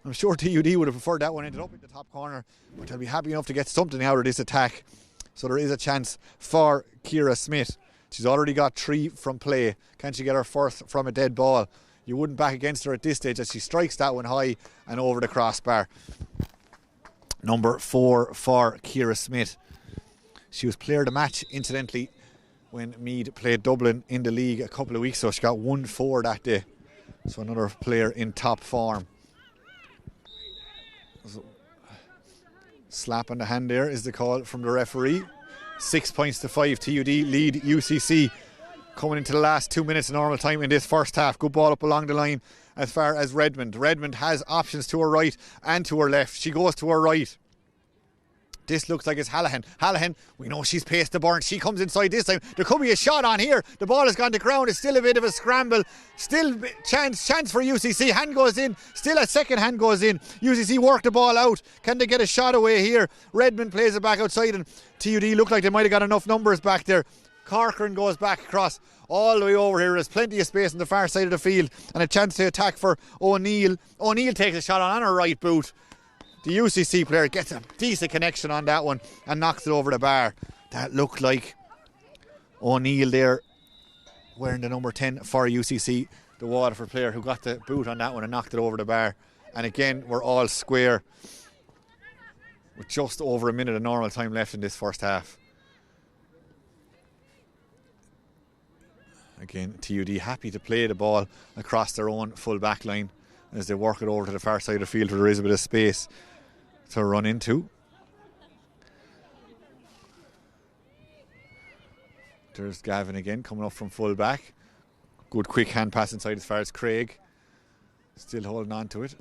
I'm sure TUD would have preferred that one ended up in the top corner, but they'll be happy enough to get something out of this attack. So there is a chance for Ciara Smith. She's already got 3 from play. Can she get her first from a dead ball? You wouldn't back against her at this stage as she strikes that one high and over the crossbar. Number 4 for Ciara Smith. She was player of the match, incidentally, when Meath played Dublin in the league a couple of weeks ago. She got 1-4 that day. So another player in top form. So, slap on the hand there is the call from the referee. 6 points to 5. TUD lead UCC coming into the last 2 minutes of normal time in this first half. Good ball up along the line as far as Redmond. Redmond has options to her right and to her left. She goes to her right. This looks like it's Hallahan. Hallahan, we know she's paced the burn. She comes inside this time. There could be a shot on here. The ball has gone to ground. It's still a bit of a scramble. Still chance for UCC. Hand goes in. Still a second hand goes in. UCC work the ball out. Can they get a shot away here? Redmond plays it back outside, and TUD look like they might have got enough numbers back there. Corcoran goes back across all the way over here. There's plenty of space on the far side of the field and a chance to attack for O'Neill. O'Neill takes a shot on her right boot. The UCC player gets a decent connection on that one and knocks it over the bar. That looked like O'Neill there wearing the number 10 for UCC, the Waterford player who got the boot on that one and knocked it over the bar. And again, we're all square with just over a minute of normal time left in this first half. Again, TUD happy to play the ball across their own full back line as they work it over to the far side of the field where there is a bit of space to run into. There's Gavin again coming up from full back. Good quick hand pass inside as far as Craig. Still holding on to it.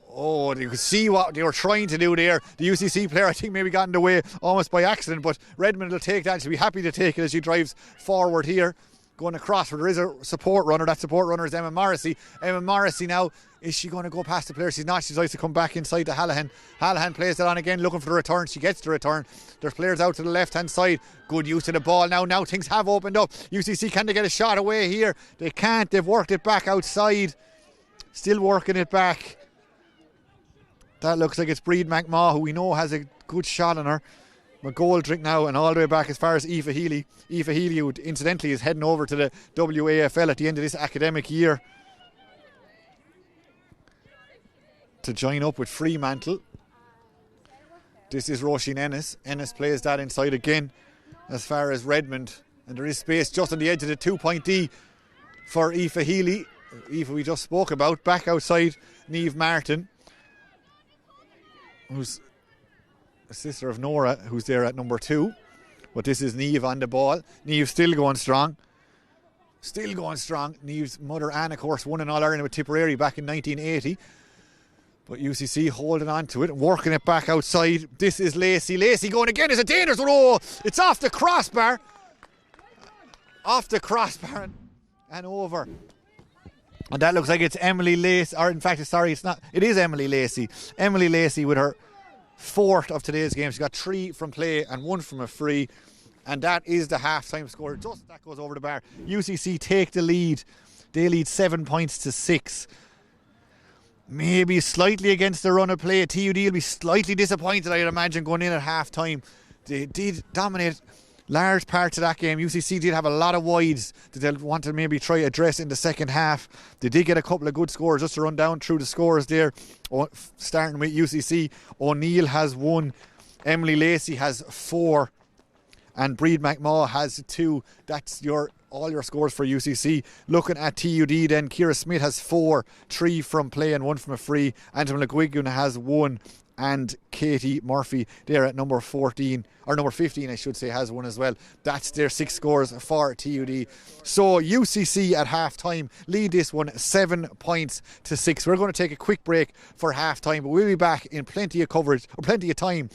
Oh, you could see what they were trying to do there. The UCC player, I think, maybe got in the way almost by accident, but Redmond will take that. She'll be happy to take it as she drives forward here. Going across where there is a support runner. That support runner is Emma Morrissey. Emma Morrissey now, is she going to go past the player? She's not. She's likes to come back inside to Hallahan. Hallahan plays it on again, looking for the return. She gets the return. There's players out to the left hand side. Good use of the ball now. Now things have opened up. UCC, can they get a shot away here? They can't. They've worked it back outside. Still working it back. That looks like it's Breed McMaw, who we know has a good shot on her. McGoldrick now, and all the way back as far as Aoife Healy. Aoife Healy, who incidentally is heading over to the WAFL at the end of this academic year to join up with Fremantle. This is Roisin Ennis. Ennis plays that inside again as far as Redmond, and there is space just on the edge of the 2-point D for Aoife Healy. Aoife we just spoke about, back outside Niamh Martin, who's a sister of Nora, who's there at number 2. But this is Niamh on the ball. Niamh still going strong. Still going strong. Niamh's mother Anne, of course, won an All-Ireland with Tipperary back in 1980. But UCC holding on to it, working it back outside. This is Lacey. Lacey going again. Is a dangerous one. Oh, it's off the crossbar. Off the crossbar and over. And that looks like it's Emily Lacey. Or in fact, sorry, it's not. It is Emily Lacey. Emily Lacey with her 4th of today's game. She got 3 from play and 1 from a free, and that is the half-time score. Just that goes over the bar. UCC take the lead. They lead 7 points to 6. Maybe slightly against the run of play. TUD will be slightly disappointed, I'd imagine, going in at half-time. They did dominate large parts of that game. UCC did have a lot of wides that they'll want to maybe try address in the second half. They did get a couple of good scores. Just to run down through the scores there, starting with UCC, O'Neill has 1, Emily Lacey has 4, and Breed McMaw has 2. That's all your scores for UCC. Looking at TUD then, Ciara Smith has 4, 3 from play and 1 from a free. Angela McGuigan has 1, and Katie Murphy there at number 14, or number 15 I should say, has 1 as well. That's their 6 scores for TUD. So UCC at half time lead this one 7 points to 6. We're going to take a quick break for half time, but we'll be back in plenty of coverage, or plenty of time.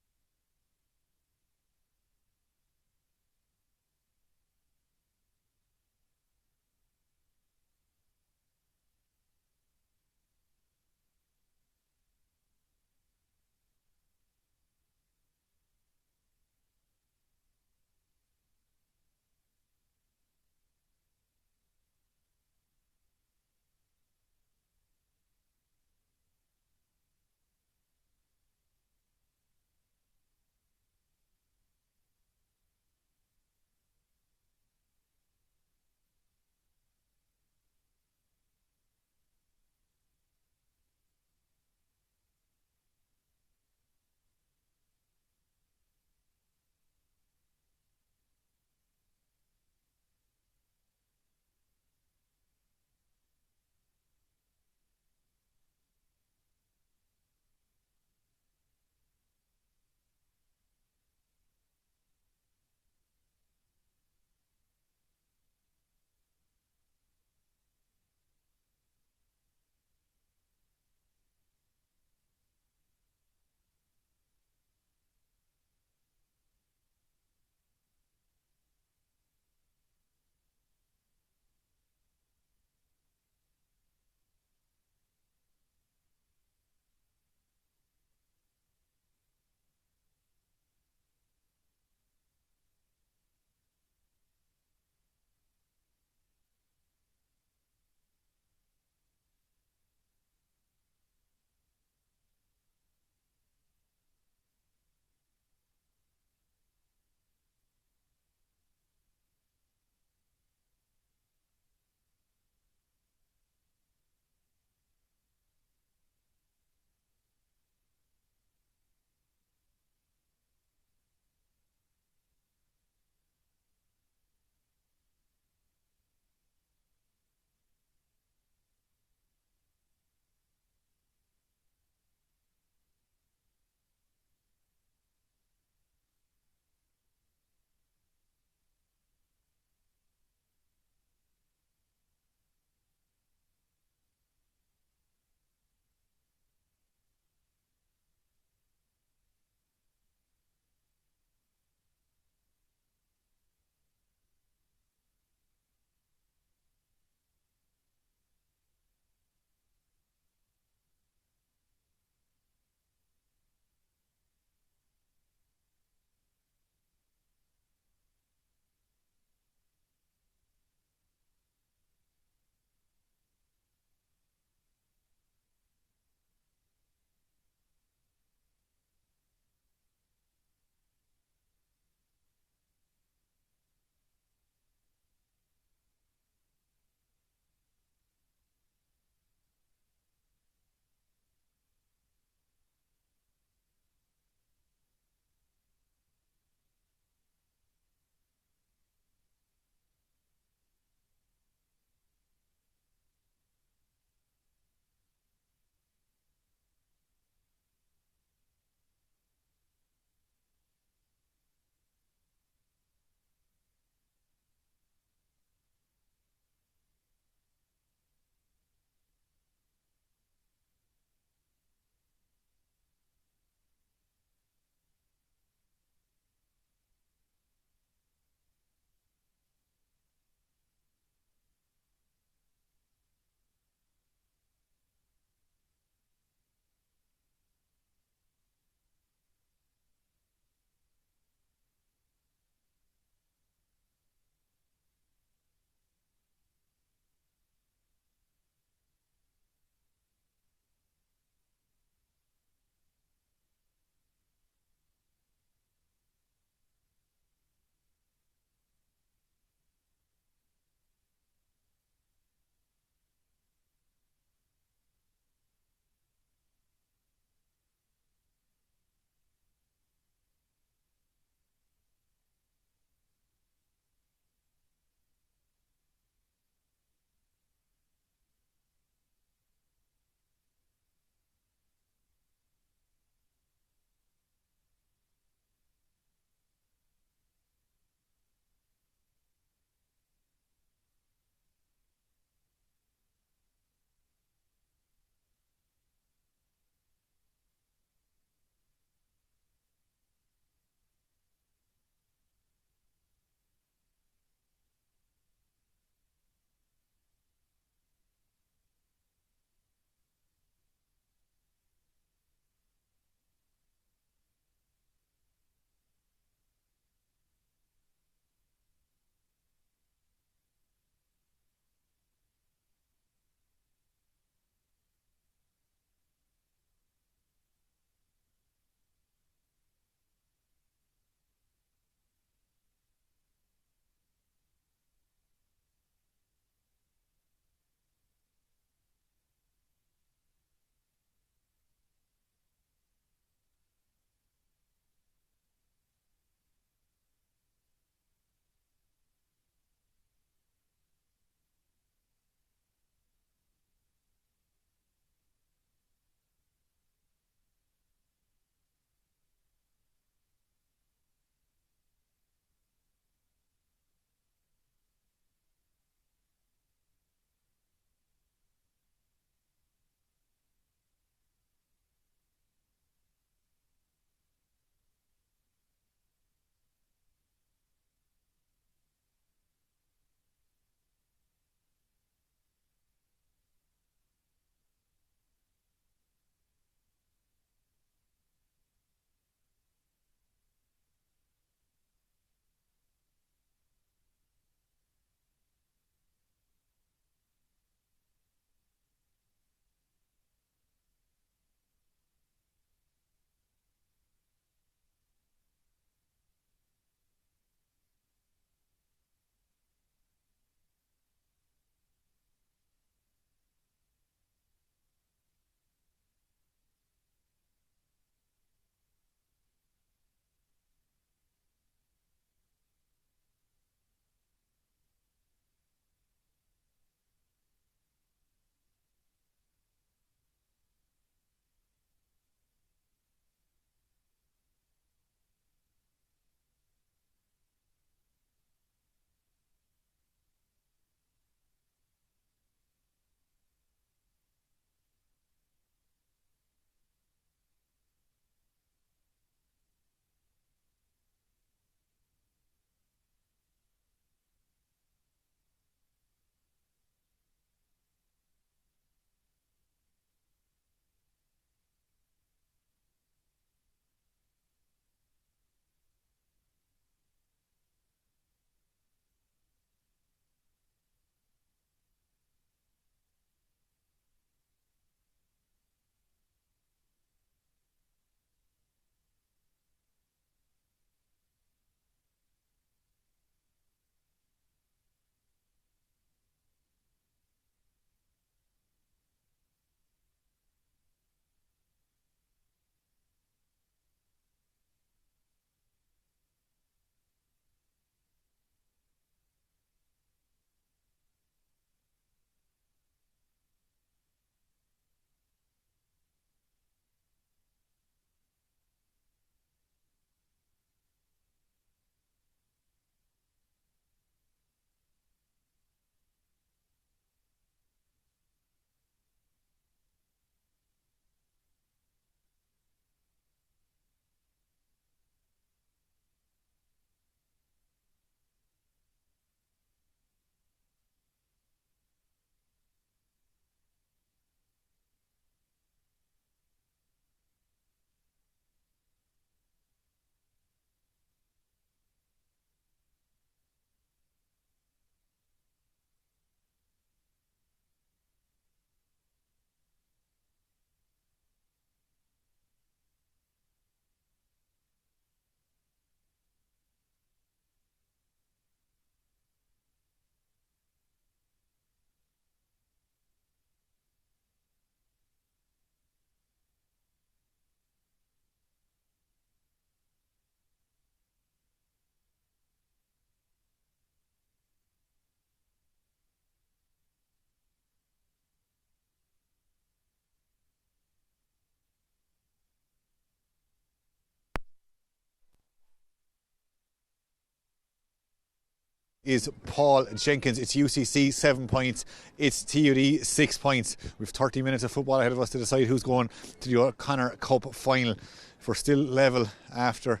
is Paul Jenkins. It's UCC 7 points, it's TUD 6 points. We've 30 minutes of football ahead of us to decide who's going to the O'Connor Cup Final. If we're still level after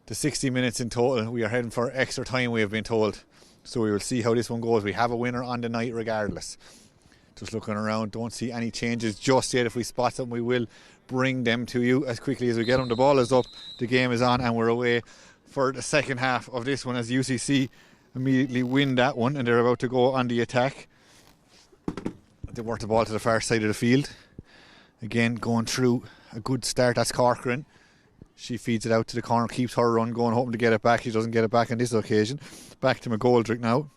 the 60 minutes in total, we are heading for extra time, we have been told. So we will see how this one goes. We have a winner on the night regardless. Just looking around, don't see any changes just yet. If we spot them, we will bring them to you as quickly as we get them. The ball is up, the game is on, and we're away for the second half of this one as UCC immediately win that one, and they're about to go on the attack. They work the ball to the far side of the field. Again, going through a good start. That's Corcoran. She feeds it out to the corner, keeps her run going, hoping to get it back. She doesn't get it back on this occasion. Back to McGoldrick now.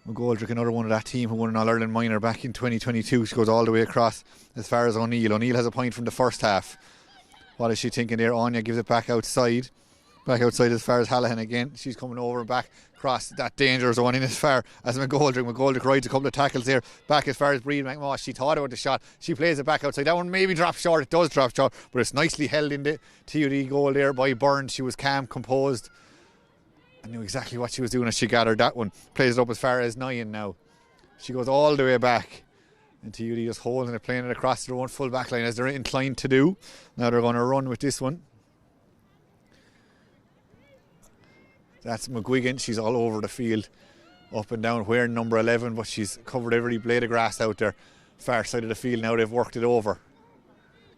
McGoldrick, another one of that team who won an All-Ireland minor back in 2022. She goes all the way across as far as O'Neill. O'Neill has a point from the first half. What is she thinking there? Anya gives it back outside. Back outside as far as Hallahan again. She's coming over and back across that danger zone in as far as McGoldrick. McGoldrick rides a couple of tackles there. Back as far as Breed McMaw. She thought about the shot. She plays it back outside. That one maybe drops short. It does drop short, but it's nicely held in the TUD goal there by Byrne. She was calm, composed, and knew exactly what she was doing as she gathered that one. Plays it up as far as Nyan now. She goes all the way back. And TUD just holding it, playing it across their own full back line as they're inclined to do. Now they're going to run with this one. That's McGuigan. She's all over the field, up and down, wearing number 11, but she's covered every blade of grass out there. Far side of the field now, they've worked it over.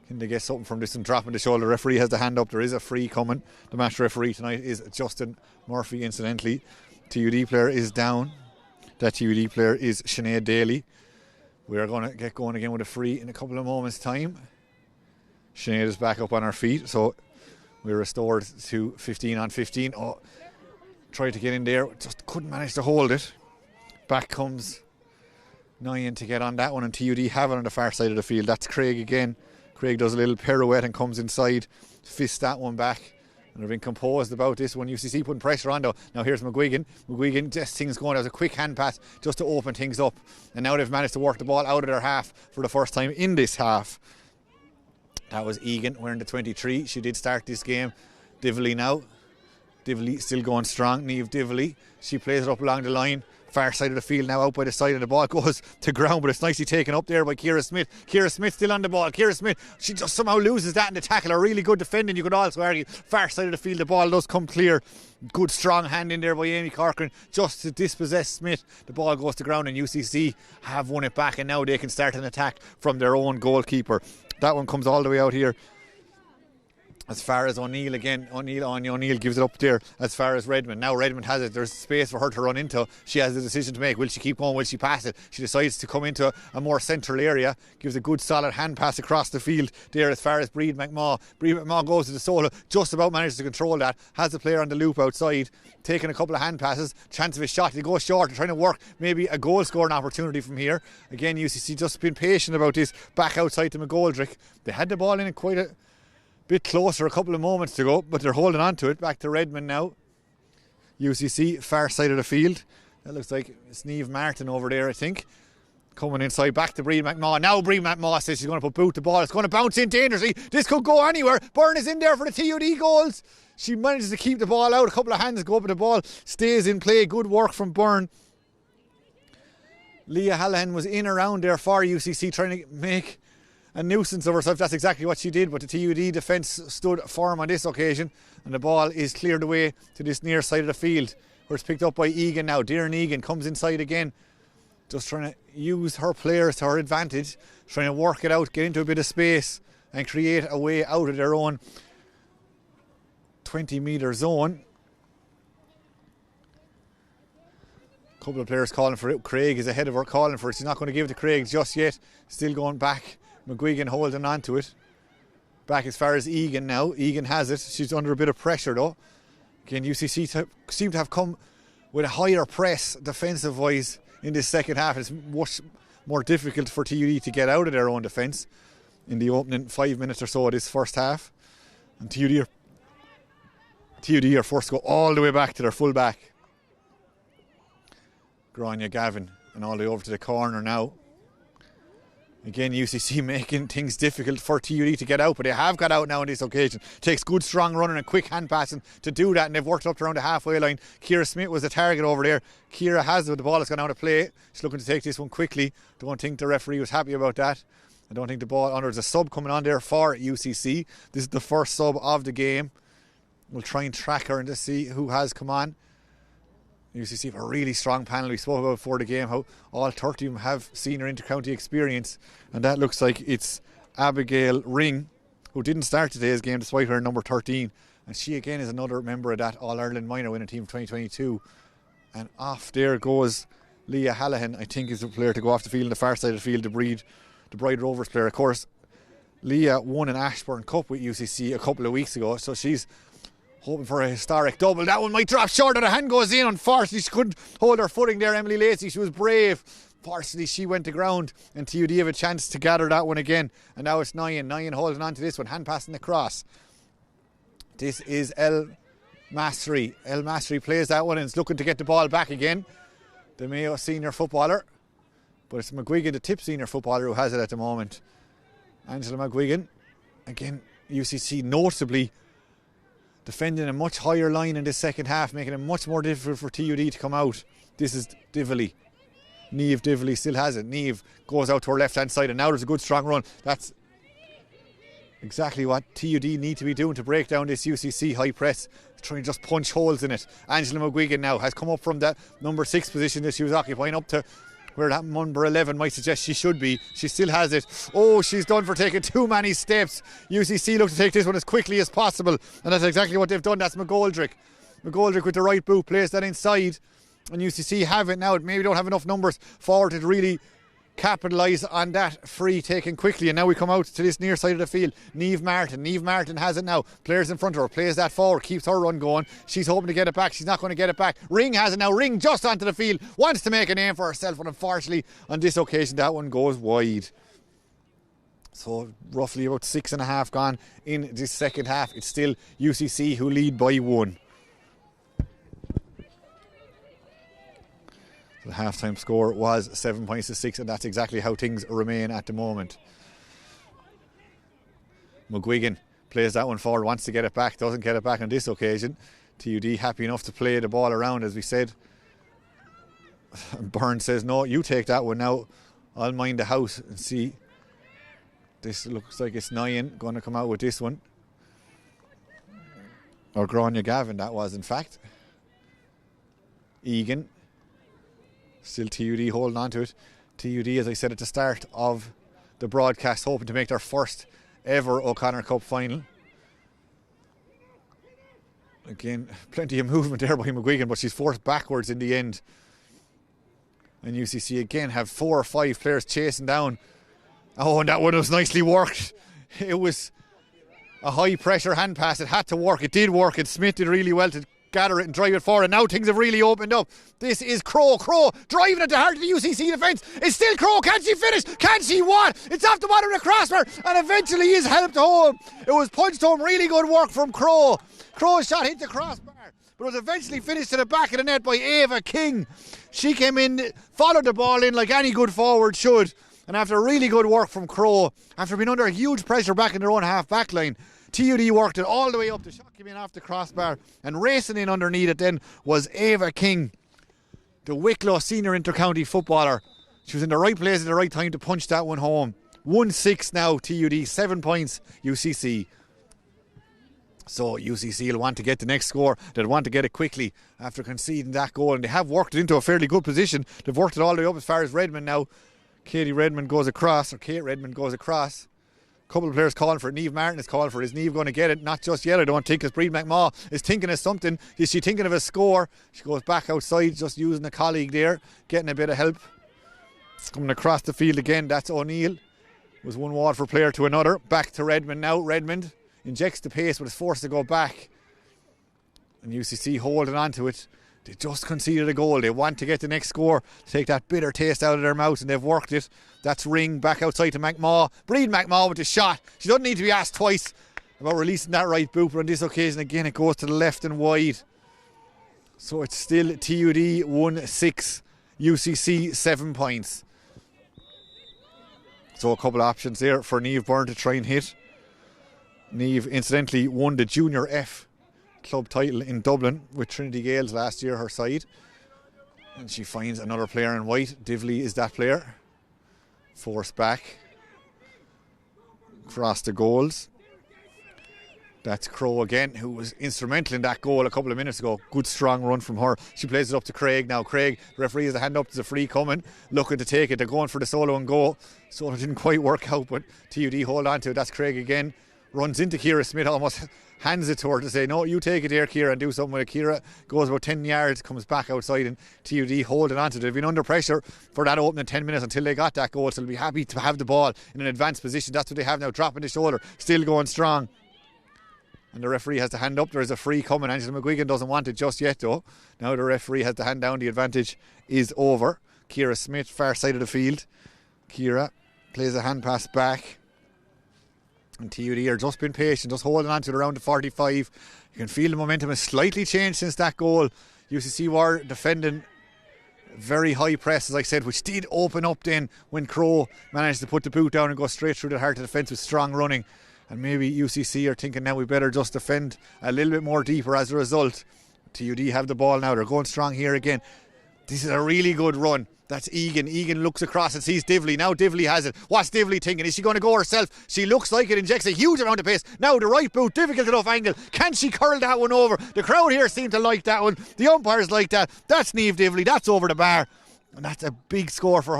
Can they get something from this and dropping the shoulder? The referee has the hand up. There is a free coming. The match referee tonight is Justin Murphy, incidentally. TUD player is down. That TUD player is Sinead Daly. We are going to get going again with a free in a couple of moments' time. Sinead is back up on her feet, so we're restored to 15 on 15. Oh, tried to get in there, just couldn't manage to hold it. Back comes Nyan to get on that one, and TUD have it on the far side of the field. That's Craig again. Craig does a little pirouette and comes inside, fists that one back, and they've been composed about this one. UCC putting pressure on though. Now here's McGuigan. McGuigan just things going. There's a quick hand pass just to open things up, and now they've managed to work the ball out of their half for the first time in this half. That was Egan wearing the 23. She did start this game. Dively now. Dively still going strong. Niamh Dively. She plays it up along the line. Far side of the field now, out by the side, and the ball goes to ground, but it's nicely taken up there by Ciara Smith. Ciara Smith still on the ball. Ciara Smith, she just somehow loses that in the tackle. A really good defending, you could also argue. Far side of the field, the ball does come clear. Good strong hand in there by Amy Corcoran just to dispossess Smith. The ball goes to ground, and UCC have won it back, and now they can start an attack from their own goalkeeper. That one comes all the way out here as far as O'Neill again. O'Neill gives it up there as far as Redmond. Now Redmond has it. There's space for her to run into. She has the decision to make. Will she keep going? Will she pass it? She decides to come into a more central area. Gives a good solid hand pass across the field there as far as Breed McMaw. Breed McMaw goes to the solo. Just about manages to control that. Has the player on the loop outside. Taking a couple of hand passes. Chance of a shot. They go short. They're trying to work maybe a goal scoring opportunity from here. Again, UCC just been patient about this. Back outside to McGoldrick. They had the ball in quite a bit closer a couple of moments to go, but they're holding on to it. Back to Redmond now. UCC, far side of the field. That looks like Sneeve Martin over there, I think. Coming inside, back to Breed McMaw. Now Breed McMaw says she's going to put boot the ball. It's going to bounce in dangerously. This could go anywhere. Byrne is in there for the TUD goals. She manages to keep the ball out. A couple of hands go up, but the ball stays in play. Good work from Byrne. Leah Hallahan was in around there for UCC, trying to make a nuisance of herself. That's exactly what she did, but the TUD defence stood firm on this occasion, and the ball is cleared away to this near side of the field, where it's picked up by Egan now. Darren Egan comes inside again, just trying to use her players to her advantage, trying to work it out, get into a bit of space and create a way out of their own 20-metre zone. A couple of players calling for it. Craig is ahead of her calling for it. She's not going to give it to Craig just yet. Still going back. McGuigan holding on to it. Back as far as Egan now. Egan has it. She's under a bit of pressure though. Again, UCC seem to have come with a higher press defensive wise in this second half. It's much more difficult for TUD to get out of their own defence in the opening 5 minutes or so of this first half. And TUD are forced to go all the way back to their full back. Grania Gavin, and all the way over to the corner now. Again, UCC making things difficult for TUD to get out, but they have got out now on this occasion. Takes good strong running and quick hand passing to do that, and they've worked up around the halfway line. Ciara Smith was the target over there. Ciara has the ball has gone out of play. She's looking to take this one quickly. Don't think the referee was happy about that. I don't think the ball there's a sub coming on there for UCC. This is the first sub of the game. We'll try and track her and just see who has come on. UCC have a really strong panel. We spoke about before the game how all 30 of them have senior inter-county experience, and that looks like it's Abigail Ring, who didn't start today's game despite her number 13, and she again is another member of that All-Ireland minor winning team 2022. And off there goes Leah Hallahan, I think is the player to go off the field on the far side of the field, the Bride Rovers player. Of course, Leah won an Ashbourne Cup with UCC a couple of weeks ago, so she's hoping for a historic double. That one might drop short, and the hand goes in. Unfortunately, she couldn't hold her footing there, Emily Lacey. She was brave. Fortunately, she went to ground, and TUD have a chance to gather that one again. And now it's Nyan holding on to this one, hand passing across. This is El Masri. El Masri plays that one and is looking to get the ball back again. The Mayo senior footballer. But it's McGuigan, the tip senior footballer, who has it at the moment. Angela McGuigan. Again, UCC noticeably defending a much higher line in this second half, making it much more difficult for TUD to come out. This is Dively. Niamh Dively still has it. Niamh goes out to her left hand side, and now there's a good strong run. That's exactly what TUD need to be doing to break down this UCC high press, trying to just punch holes in it. Angela McGuigan now has come up from that number 6 position that she was occupying up to where that number 11 might suggest she should be. She still has it. Oh, she's done for taking too many steps. UCC look to take this one as quickly as possible, and that's exactly what they've done. That's McGoldrick. McGoldrick with the right boot plays that inside, and UCC have it now. Maybe don't have enough numbers forward to really capitalise on that free taken quickly. And now we come out to this near side of the field. Niamh Martin has it now. Players in front of her, plays that forward, keeps her run going. She's hoping to get it back. She's not going to get it back. Ring has it now. Ring just onto the field, wants to make a name for herself, but unfortunately on this occasion that one goes wide. So roughly about 6.5 gone in this second half. It's still UCC who lead by 1. The half-time score was 7 points to 6, and that's exactly how things remain at the moment. McGuigan plays that one forward, wants to get it back, doesn't get it back on this occasion. TUD happy enough to play the ball around, as we said. Byrne says, no, you take that one now. I'll mind the house and see. This looks like it's Nyan going to come out with this one. Or Grania Gavin, that was in fact. Egan. Still TUD holding on to it. TUD, as I said at the start of the broadcast, hoping to make their first ever O'Connor Cup final. Again, plenty of movement there by McGuigan, but she's forced backwards in the end. And UCC again have 4 or 5 players chasing down. Oh, and that one was nicely worked. It was a high pressure hand pass. It had to work. It did work, and Smith did really well to gather it and drive it forward, and now things have really opened up. This is Crow driving at the heart of the UCC defence. It's still Crow. Can she finish? Can she what? It's off the bottom of the crossbar, and eventually is helped home. It was punched home. Really good work from Crow. Crow's shot hit the crossbar, but it was eventually finished to the back of the net by Ava King. She came in, followed the ball in like any good forward should, and after really good work from Crow, after being under huge pressure back in their own half back line, TUD worked it all the way up. The shot came in off the crossbar, and racing in underneath it then was Ava King, the Wicklow senior inter-county footballer. She was in the right place at the right time to punch that one home. 1-6 now, TUD, 7 points, UCC. So UCC will want to get the next score. They'll want to get it quickly after conceding that goal, and they have worked it into a fairly good position. They've worked it all the way up as far as Redmond now. Kate Redmond goes across. Couple of players calling for it. Niamh Martin is calling for it. Is Niamh going to get it? Not just yet, I don't think, because Breed McMaw is thinking of something. Is she thinking of a score? She goes back outside, just using a colleague there, getting a bit of help. Coming across the field again, that's O'Neill. Was one Waterford player to another. Back to Redmond now. Redmond injects the pace, but is forced to go back. And UCC holding on to it. They just conceded a goal. They want to get the next score to take that bitter taste out of their mouth, and they've worked it. That's Ring back outside to McMaw. Breed McMaw with the shot. She doesn't need to be asked twice about releasing that right boot, but on this occasion again it goes to the left and wide. So it's still TUD 1-6, UCC 7 points. So a couple of options there for Niamh Byrne to try and hit. Niamh incidentally won the Junior F club title in Dublin with Trinity Gales last year, her side. And she finds another player in white. Divley is that player. Force back. Across the goals. That's Crowe again, who was instrumental in that goal a couple of minutes ago. Good strong run from her. She plays it up to Craig now. Craig, the referee has a hand up, there's a free coming. Looking to take it. They're going for the solo and go. Solo didn't quite work out, but TUD hold on to it. That's Craig again. Runs into Ciara Smith, almost hands it to her to say, no, you take it here, Ciara, and do something with it. Ciara goes about 10 yards, comes back outside, and TUD holding on to it. They've been under pressure for that opening 10 minutes until they got that goal, so they'll be happy to have the ball in an advanced position. That's what they have now, dropping the shoulder, still going strong. And the referee has the hand up. There is a free coming. Angela McGuigan doesn't want it just yet, though. Now the referee has the hand down. The advantage is over. Ciara Smith, far side of the field. Ciara plays a hand pass back. And TUD are just been patient, just holding on to it around the 45. You can feel the momentum has slightly changed since that goal. UCC were defending very high press, as I said, which did open up then when Crowe managed to put the boot down and go straight through the heart of the defence with strong running. And maybe UCC are thinking now we better just defend a little bit more deeper as a result. TUD have the ball now. They're going strong here again. This is a really good run. That's Egan. Egan looks across and sees Divley. Now Divley has it. What's Divley thinking? Is she going to go herself? She looks like it. Injects a huge amount of pace. Now the right boot. Difficult enough angle. Can she curl that one over? The crowd here seem to like that one. The umpires like that. That's Niamh Divley. That's over the bar. And that's a big score for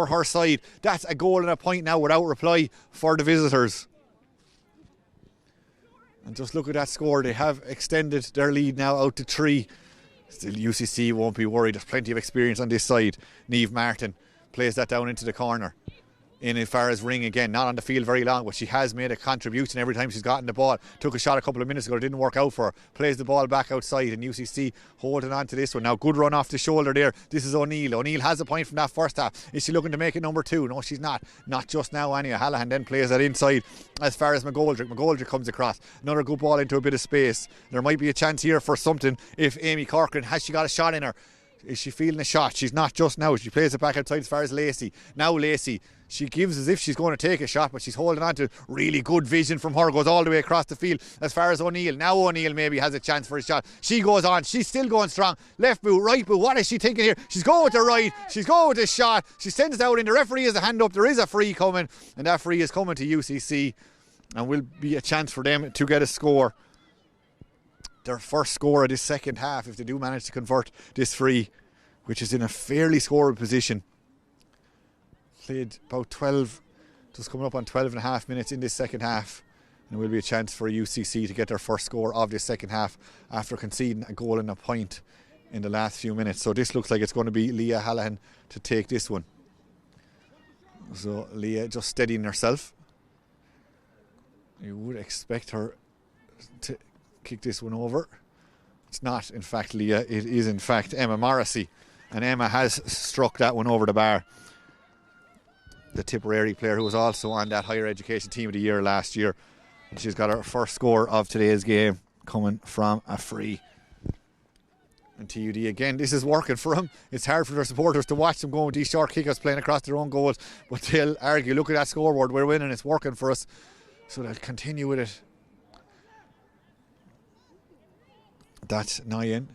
her side. That's a goal and a point now without reply for the visitors. And just look at that score. They have extended their lead now out to 3. Still, UCC won't be worried. There's plenty of experience on this side. Niamh Martin plays that down into the corner. In as far as Ring again, not on the field very long, but she has made a contribution every time she's gotten the ball. Took a shot a couple of minutes ago, it didn't work out for her. Plays the ball back outside, and UCC holding on to this one. Now, good run off the shoulder there. This is O'Neill. O'Neill has a point from that first half. Is she looking to make it number 2? No, she's not. Not just now. Annie O'Halloran then plays that inside as far as McGoldrick. McGoldrick comes across. Another good ball into a bit of space. There might be a chance here for something if Amy Corcoran has she got a shot in her. Is she feeling a shot? She's not just now. She plays it back outside as far as Lacey. Now Lacey, she gives as if she's going to take a shot, but she's holding on to really good vision from her. Goes all the way across the field as far as O'Neill. Now O'Neill maybe has a chance for a shot. She goes on. She's still going strong. Left boot, right boot. What is she thinking here? She's going with the right. She's going with the shot. She sends it out in. The referee has a hand up. There is a free coming, and that free is coming to UCC, and will be a chance for them to get a score. Their first score of this second half if they do manage to convert this free, which is in a fairly scoreable position. Played about 12, just coming up on 12 and a half minutes in this second half. And it will be a chance for UCC to get their first score of this second half after conceding a goal and a point in the last few minutes. So this looks like it's going to be Leah Hallahan to take this one. So Leah just steadying herself. You would expect her to kick this one over. It's not in fact Leah, it is in fact Emma Morrissey, and Emma has struck that one over the bar. The Tipperary player who was also on that higher education team of the year last year. And she's got her first score of today's game coming from a free. And TUD again, this is working for them. It's hard for their supporters to watch them going with these short kickouts playing across their own goals, but they'll argue, look at that scoreboard, we're winning, it's working for us. So they'll continue with it. That's Nyan.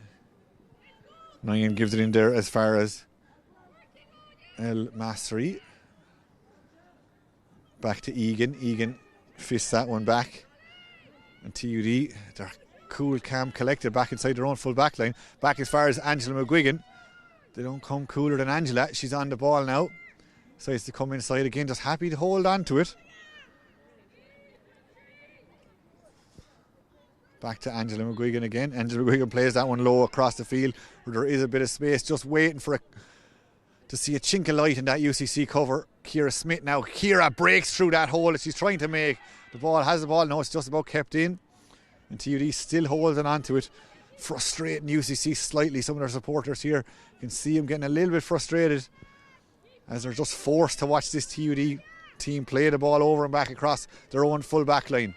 Nyan gives it in there as far as El Masri. Back to Egan. Egan fists that one back. And TUD, they're cool, calm, collected back inside their own full back line. Back as far as Angela McGuigan. They don't come cooler than Angela. She's on the ball now. Decides to come inside again, just happy to hold on to it. Back to Angela McGuigan again. Angela McGuigan plays that one low across the field where there is a bit of space, just waiting for to see a chink of light in that UCC cover. Ciara Smith now. Ciara breaks through that hole that she's trying to make. The ball has the ball. No, it's just about kept in. And TUD still holding on to it. Frustrating UCC slightly. Some of their supporters here, you can see them getting a little bit frustrated as they're just forced to watch this TUD team play the ball over and back across their own full back line.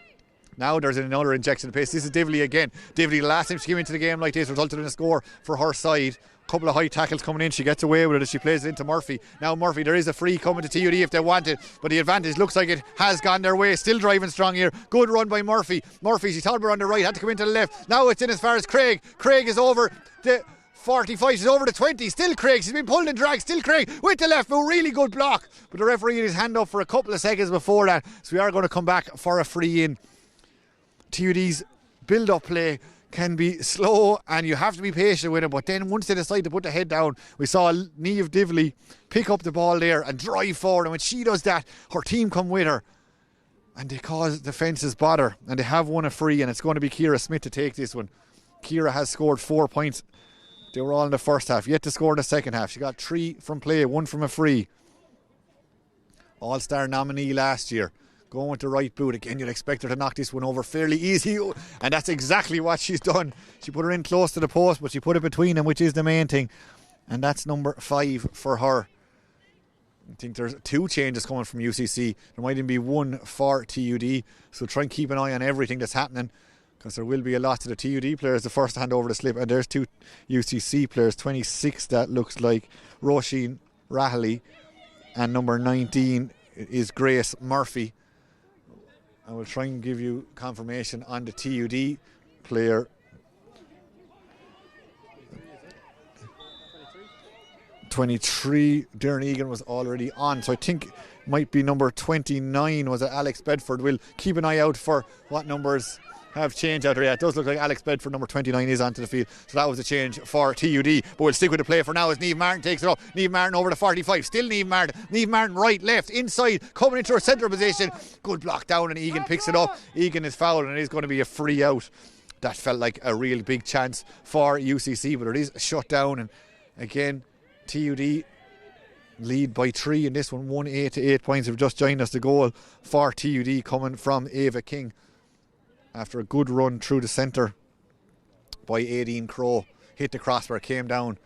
Now there's another injection of pace. This is Divley again. Divley, the last time she came into the game like this, resulted in a score for her side. couple of high tackles coming in. She gets away with it as she plays it into Murphy. Now Murphy, there is a free coming to TUD if they want it, but the advantage looks like it has gone their way. Still driving strong here. Good run by Murphy. Murphy, she thought we were on the right, had to come into the left. Now it's in as far as Craig. Craig is over the 45, she's over the 20, still Craig, she's been pulled and dragged, still Craig with the left foot, really good block, but the referee had his hand up for a couple of seconds before that, so we are going to come back for a free in. TUD's build-up play can be slow and you have to be patient with it, but then once they decide to put the head down, we saw Niamh Divley pick up the ball there and drive forward, and when she does that, her team come with her and they cause defences bother, and they have won a free, and it's going to be Ciara Smith to take this one. Ciara has scored 4 points. They were all in the first half, yet to score in the second half. She got 3 from play, 1 from a free. All-star nominee last year. Going with the right boot. Again, you'd expect her to knock this one over fairly easy, and that's exactly what she's done. She put her in close to the post, but she put it between them, which is the main thing. And that's number 5 for her. I think there's 2 changes coming from UCC. There might even be 1 for TUD. So try and keep an eye on everything that's happening, because there will be a lot to the TUD players the first hand over the slip, and there's 2 UCC players. 26, that looks like Roisin Rahali, and number 19 is Grace Murphy. I will try and give you confirmation on the TUD player. 23, Darren Egan was already on, so I think might be number 29 was it Alex Bedford. We'll keep an eye out for what numbers have changed out there. Yeah, it does look like Alex Bedford, number 29, is onto the field, so that was a change for TUD, but we'll stick with the play for now as Niamh Martin takes it up. Niamh Martin over the 45, still Niamh Martin right, left, inside, coming into her centre position, good block down, and Egan picks it up. Egan is fouled, and it is going to be a free out. That felt like a real big chance for UCC, but it is shut down, and again TUD lead by 3 in this one, 1-8 to 8 points. Have just joined us. The goal for TUD coming from Ava King after a good run through the centre by Aideen Crowe. Hit the crossbar, came down.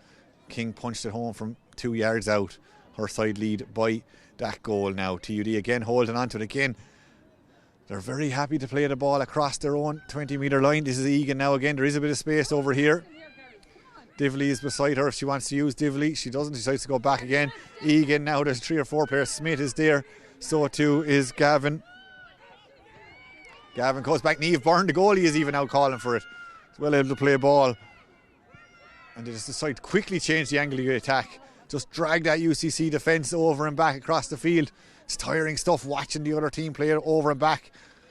King punched it home from 2 yards out. Her side lead by that goal now. TUD again holding on to it again. They're very happy to play the ball across their own 20-metre line. This is Egan now again. There is a bit of space over here. Divley is beside her if she wants to use Divley. She doesn't. She decides to go back again. Egan now, there's 3 or 4 players. Smith is there. So too is Gavin. Gavin goes back. Niamh Byrne, the goalie, is even out calling for it. He's well able to play ball. And they just decide to quickly change the angle of the attack. Just drag that UCC defence over and back across the field. It's tiring stuff watching the other team play over and back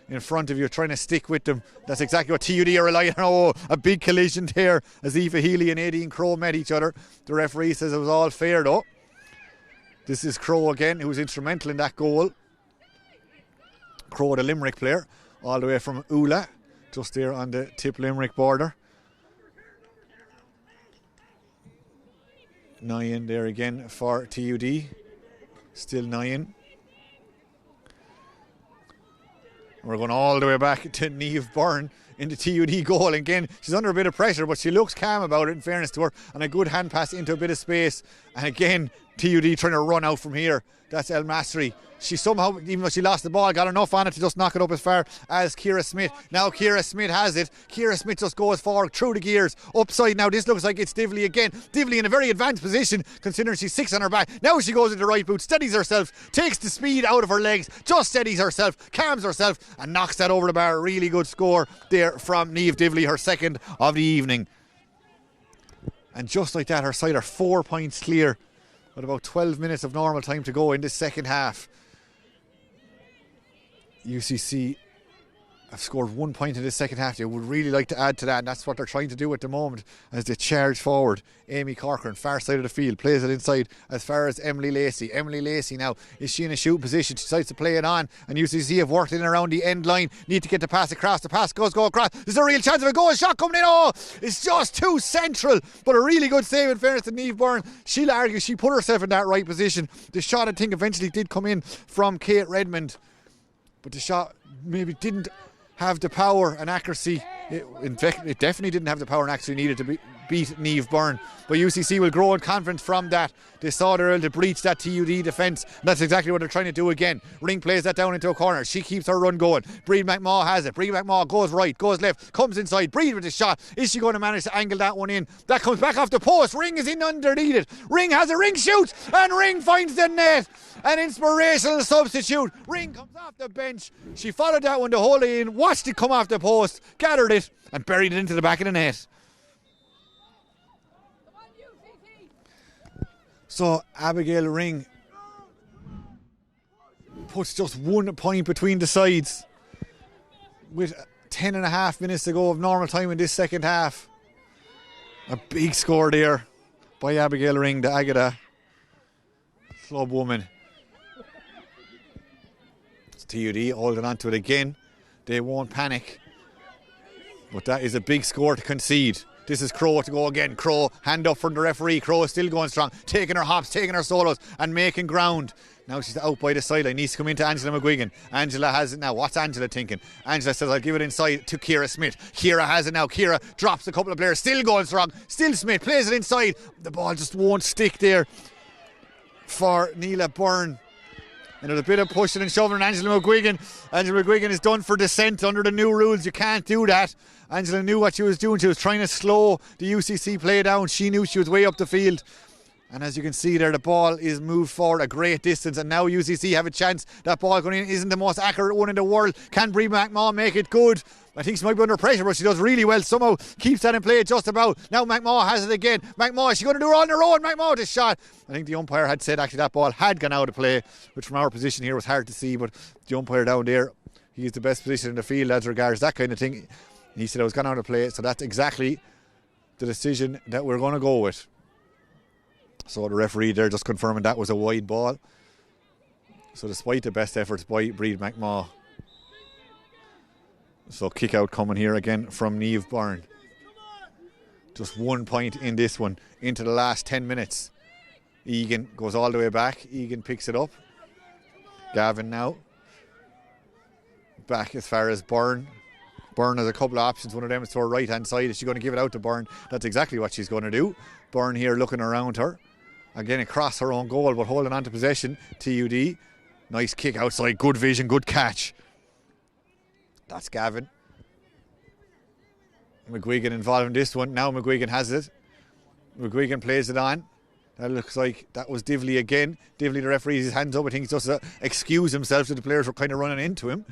in front of you, trying to stick with them. That's exactly what TUD are relying on. Oh, a big collision there as Aoife Healy and Aideen Crowe met each other. The referee says it was all fair though. This is Crowe again, who was instrumental in that goal. Crowe, the Limerick player, all the way from Ula, just there on the Tip Limerick border. 9 there again for TUD. Still 9. We're going all the way back to Niamh Byrne in the TUD goal. Again, she's under a bit of pressure, but she looks calm about it, in fairness to her. And a good hand pass into a bit of space. And again, TUD trying to run out from here. That's El Masri. She somehow, even though she lost the ball, got enough on it to just knock it up as far as Ciara Smith. Now Ciara Smith has it. Ciara Smith just goes forward through the gears. Upside now, this looks like it's Divley again. Divley in a very advanced position, considering she's 6 on her back. Now she goes into right boot, steadies herself, takes the speed out of her legs, just steadies herself, calms herself, and knocks that over the bar. Really good score there from Niamh Divley, her second of the evening. And just like that, her side are 4 points clear with about 12 minutes of normal time to go in this second half. UCC have scored 1 point in this second half. They would really like to add to that, and that's what they're trying to do at the moment as they charge forward. Amy Corcoran, far side of the field, plays it inside as far as Emily Lacey. Emily Lacey now, is she in a shoot position? She decides to play it on, and UCC have worked in and around the end line. Need to get the pass across. The pass goes across. There's a real chance of a goal. Shot coming in. Oh, it's just too central, but a really good save in fairness to Niamh Byrne. She'll argue she put herself in that right position. The shot, I think, eventually did come in from Kate Redmond, but the shot maybe didn't have the power and accuracy. In fact, it definitely didn't have the power and accuracy needed to beat Niamh Byrne. But UCC will grow in confidence from that. They saw they're able to breach that TUD defence. That's exactly what they're trying to do again. Ring plays that down into a corner. She keeps her run going. Breed McMaw has it. Breed McMaw goes right, goes left, comes inside. Breed with a shot. Is she going to manage to angle that one in? That comes back off the post. Ring is in underneath it. Ring has a Ring shoot, and Ring finds the net. An inspirational substitute. Ring comes off the bench. She followed that one the whole way in, watched it come off the post, gathered it, and buried it into the back of the net. So Abigail Ring puts just 1 point between the sides with 10.5 minutes to go of normal time in this second half. A big score there by Abigail Ring, the Agata club woman. It's TUD holding on to it again. They won't panic. But that is a big score to concede. This is Crow to go again. Crow, hand up from the referee. Crow is still going strong, taking her hops, taking her solos and making ground. Now she's out by the sideline. Needs to come into Angela McGuigan. Angela has it now. What's Angela thinking? Angela says, I'll give it inside to Ciara Smith. Ciara has it now. Ciara drops a couple of players. Still going strong. Still Smith plays it inside. The ball just won't stick there for Neela Byrne. And there's a bit of pushing and shoving, and Angela McGuigan. Angela McGuigan is done for descent under the new rules. You can't do that. Angela knew what she was doing. She was trying to slow the UCC play down. She knew she was way up the field. And as you can see there, the ball is moved forward a great distance. And now UCC have a chance. That ball going in isn't the most accurate one in the world. Can Brie McMaw make it good? I think she might be under pressure, but she does really well. Somehow keeps that in play just about. Now McMaw has it again. McMaw, is she going to do it on her own? McMaw, this shot. I think the umpire had said actually that ball had gone out of play, which from our position here was hard to see. But the umpire down there, he's the best position in the field as regards that kind of thing. He said it was gone out of play. So that's exactly the decision that we're going to go with. So the referee there just confirming that was a wide ball. So despite the best efforts by Breed McMaw. So kick out coming here again from Niamh Byrne. Just 1 point in this one into the last 10 minutes. Egan goes all the way back. Egan picks it up. Gavin now. Back as far as Byrne. Byrne has a couple of options. One of them is to her right hand side. Is she going to give it out to Byrne? That's exactly what she's going to do. Byrne here looking around her. Again across her own goal, but holding on to possession. TUD. Nice kick outside. Good vision, good catch. That's Gavin. McGuigan involved in this one. Now McGuigan has it. McGuigan plays it on. That looks like that was Divley again. Divley, the referee, his hands up. I think he's just to excuse himself that the players were kind of running into him.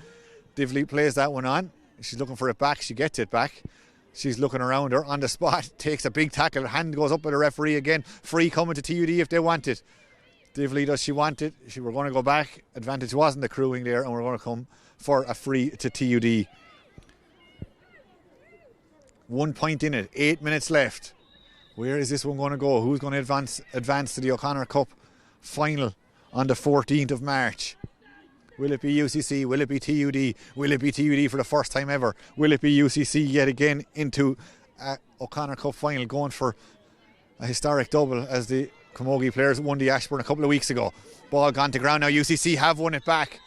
Divley plays that one on. She's looking for it back. She gets it back. She's looking around her on the spot. Takes a big tackle. Her hand goes up by the referee again. Free coming to TUD if they want it. Divley, does she want it? She were going to go back. Advantage wasn't accruing there, and we're going to come for a free to TUD. 1 point in it. 8 minutes left. Where is this one going to go? Who's going to advance to the O'Connor Cup final on the 14th of March? Will it be UCC? Will it be TUD? Will it be TUD for the first time ever? Will it be UCC yet again into O'Connor Cup final, going for a historic double as the Camogie players won the Ashburn a couple of weeks ago? Ball gone to ground now. UCC have won it back.